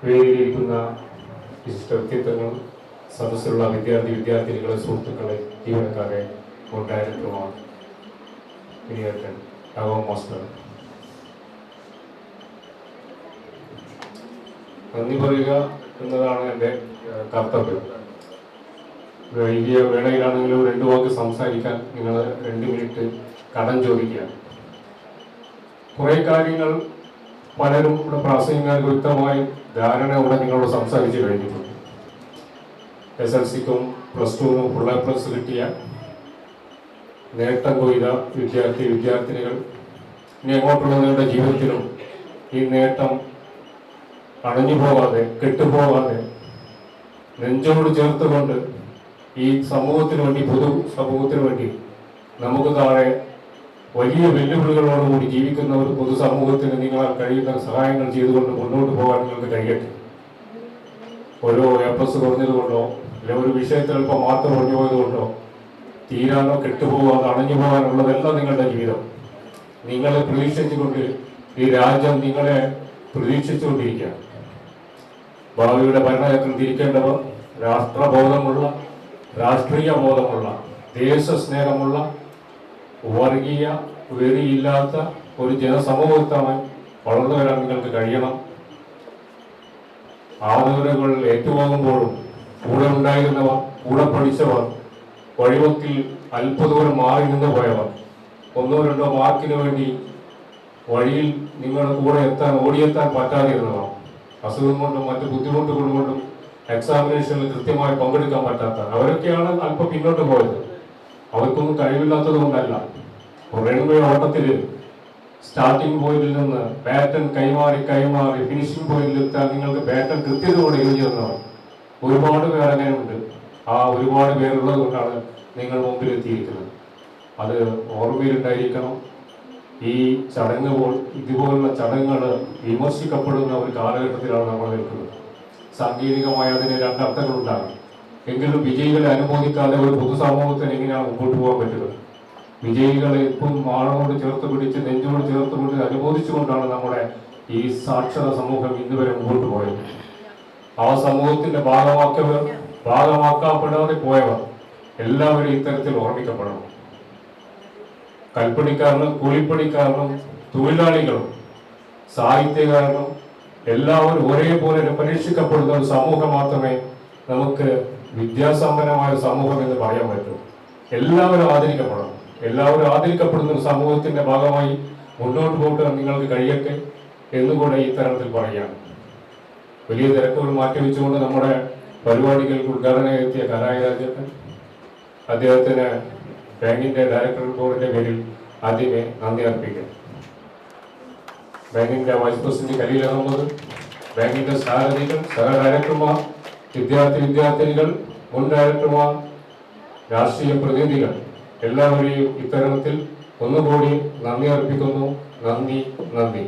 Speaker 10: വേദിയിലിരിക്കുന്ന വിശിഷ്ട വ്യക്തിത്വങ്ങൾ, സദസ്സിലുള്ള വിദ്യാർത്ഥിനികളെ, സുഹൃത്തുക്കളെ, ജീവനക്കാരെ, മുൻ ഡയറക്ടർമാർ, വിനിയേട്ടൻ, മാസ്റ്റർ, നന്ദി പറയുക എന്നതാണ് എൻ്റെ കർത്തവ്യം. വലിയ വേളയിലാണെങ്കിലും 2 വാക്ക് സംസാരിക്കാൻ നിങ്ങൾ 2 മിനിറ്റ് കടം ചോദിക്കുകയാണ്. കുറേ കാര്യങ്ങൾ പലരും ഇവിടെ പ്രാസംഗികർ വ്യക്തമായി ധാരണയോടെ നിങ്ങളോട് സംസാരിച്ച് കഴിഞ്ഞിട്ടുണ്ട്. SLCക്കും +2നും ഫുൾ A+ കിട്ടിയ നേട്ടം കൊയ്ത വിദ്യാർത്ഥിനികൾ ഇനി അങ്ങോട്ടുള്ള നിങ്ങളുടെ ജീവിതത്തിലും ഈ നേട്ടം അണഞ്ഞു പോകാതെ, കെട്ടുപോകാതെ നെഞ്ചോട് ചേർത്തുകൊണ്ട് ഈ സമൂഹത്തിന് വേണ്ടി, പൊതു സമൂഹത്തിന് വേണ്ടി, നമുക്ക് താഴെ വലിയ വെല്ലുവിളികളോടുകൂടി ജീവിക്കുന്ന ഒരു പൊതുസമൂഹത്തിന് നിങ്ങളാൽ കഴിയുന്ന സഹായങ്ങൾ ചെയ്തുകൊണ്ട് മുന്നോട്ട് പോകാൻ നിങ്ങൾക്ക് കഴിയട്ടെ. ഓരോ A+ കുറഞ്ഞതുകൊണ്ടോ അല്ലെങ്കിൽ ഒരു വിഷയത്തിൽ അല്പം മാർക്ക് കുറഞ്ഞു പോയതുകൊണ്ടോ തീരാനോ കെട്ടുപോകാതെ അണഞ്ഞു പോകാനുള്ളതല്ല നിങ്ങളുടെ ജീവിതം. നിങ്ങളെ പ്രതീക്ഷിച്ചുകൊണ്ട് ഈ രാജ്യം നിങ്ങളെ പ്രതീക്ഷിച്ചുകൊണ്ടിരിക്കുകയാണ്. ഭാവിയുടെ ഭരണചക്രം തിരിക്കേണ്ടവർ രാഷ്ട്രബോധമുള്ള, രാഷ്ട്രീയ ബോധമുള്ള, ദേശസ്നേഹമുള്ള, വർഗീയ വെറിയില്ലാത്ത ഒരു ജനസമൂഹത്താണ് വളർന്നു വരാൻ നിങ്ങൾക്ക് കഴിയണം. ആദരവുകൾ ഏറ്റുവാങ്ങുമ്പോഴും കൂടെ ഉണ്ടായിരുന്നവർ, കൂടെ പഠിച്ചവർ, വഴിവക്കിൽ അല്പദൂരം മാറി നിന്ന് പോയവർ, 1-2 മാർക്കിന് വേണ്ടി വഴിയിൽ നിങ്ങളുടെ കൂടെ ഓടിയെത്താൻ പറ്റാതിരുന്നവർ, അസുഖം കൊണ്ടും മറ്റു ബുദ്ധിമുട്ടുകൾ കൊണ്ടും എക്സാമിനേഷനിൽ കൃത്യമായി പങ്കെടുക്കാൻ പറ്റാത്ത അവരൊക്കെയാണ് അല്പം പിന്നോട്ട് പോയത്. അവർക്കൊന്നും കഴിവില്ലാത്തത് കൊണ്ടല്ല. റൺവേ ഓട്ടത്തിൽ സ്റ്റാർട്ടിംഗ് പോയിന്റിൽ നിന്ന് പാറ്റേൺ കൈമാറി ഫിനിഷിംഗ് പോയിന്റിൽ എത്താൻ നിങ്ങൾക്ക് പാറ്റേൺ കൃത്യതയോടെ എഴുതി തന്നവർ ഒരുപാട് പേർ അങ്ങനെയുണ്ട്. ആ ഒരുപാട് പേരുള്ളത് കൊണ്ടാണ് നിങ്ങൾ മുമ്പിൽ എത്തിയിരിക്കുന്നത്. അത് ഓർമ്മയിലുണ്ടായിരിക്കണം. ഈ ഇതുപോലുള്ള ചടങ്ങുകൾ വിമർശിക്കപ്പെടുന്ന ഒരു കാലഘട്ടത്തിലാണ് നമ്മൾ നിൽക്കുന്നത്. സാങ്കേതികമായ അതിന് 2 അർത്ഥങ്ങളുണ്ടാകും. എങ്കിലും വിജയികളെ അനുമോദിക്കാതെ ഒരു പൊതുസമൂഹത്തിന് എങ്ങനെയാണ് മുമ്പോട്ട് പോകാൻ പറ്റുന്നത്? വിജയികളെ ഇപ്പം മാളോട് ചേർത്ത് പിടിച്ച്, നെഞ്ചോട് ചേർത്ത് പിടിച്ച് അനുമോദിച്ചുകൊണ്ടാണ് നമ്മുടെ ഈ സാക്ഷര സമൂഹം ഇന്നുവരെ മുമ്പോട്ട് പോയത്. ആ സമൂഹത്തിന്റെ ഭാഗമാക്കപ്പെടാതെ പോയവർ എല്ലാവരും ഇത്തരത്തിൽ ഓർമ്മിക്കപ്പെടണം. കൽപ്പണിക്കാരനും കൂലിപ്പണിക്കാരനും തൊഴിലാളികളും സാഹിത്യകാരനും എല്ലാവരും ഒരേപോലെ പരീക്ഷിക്കപ്പെടുന്ന ഒരു സമൂഹം മാത്രമേ നമുക്ക് വിദ്യാസമ്പന്നമായ സമൂഹം എന്ന് പറയാൻ പറ്റൂ. എല്ലാവരും ആദരിക്കപ്പെടണം. എല്ലാവരും ആദരിക്കപ്പെടുന്ന ഒരു സമൂഹത്തിന്റെ ഭാഗമായി മുന്നോട്ട് പോകാൻ നിങ്ങൾക്ക് കഴിയട്ടെ എന്നുകൂടെ ഈ തരത്തിൽ പറയുകയാണ്. വലിയ തിരക്കുകൾ മാറ്റിവെച്ചുകൊണ്ട് നമ്മുടെ പരിപാടികൾക്ക് ഉദ്ഘാടനം എത്തിയ കാരായ രാജേട്ടൻ, അദ്ദേഹത്തിന് ബാങ്കിന്റെ ഡയറക്ടർ ബോർഡിന്റെ പേരിൽ ആദ്യമേ നന്ദി അർപ്പിക്കും. ബാങ്കിന്റെ വൈസ് പ്രസിഡന്റ് ഖലീൽ അഹമ്മദ്, ബാങ്കിന്റെ സാരഥികൾ, സഹ ഡയറക്ടർമാർ, വിദ്യാർത്ഥിനികൾ, മുൻ ഡയറക്ടർമാർ, രാഷ്ട്രീയ പ്രതിനിധികൾ എല്ലാവരെയും ഇത്തരത്തിൽ ഒന്നുകൂടി നന്ദി അർപ്പിക്കുന്നു. നന്ദി.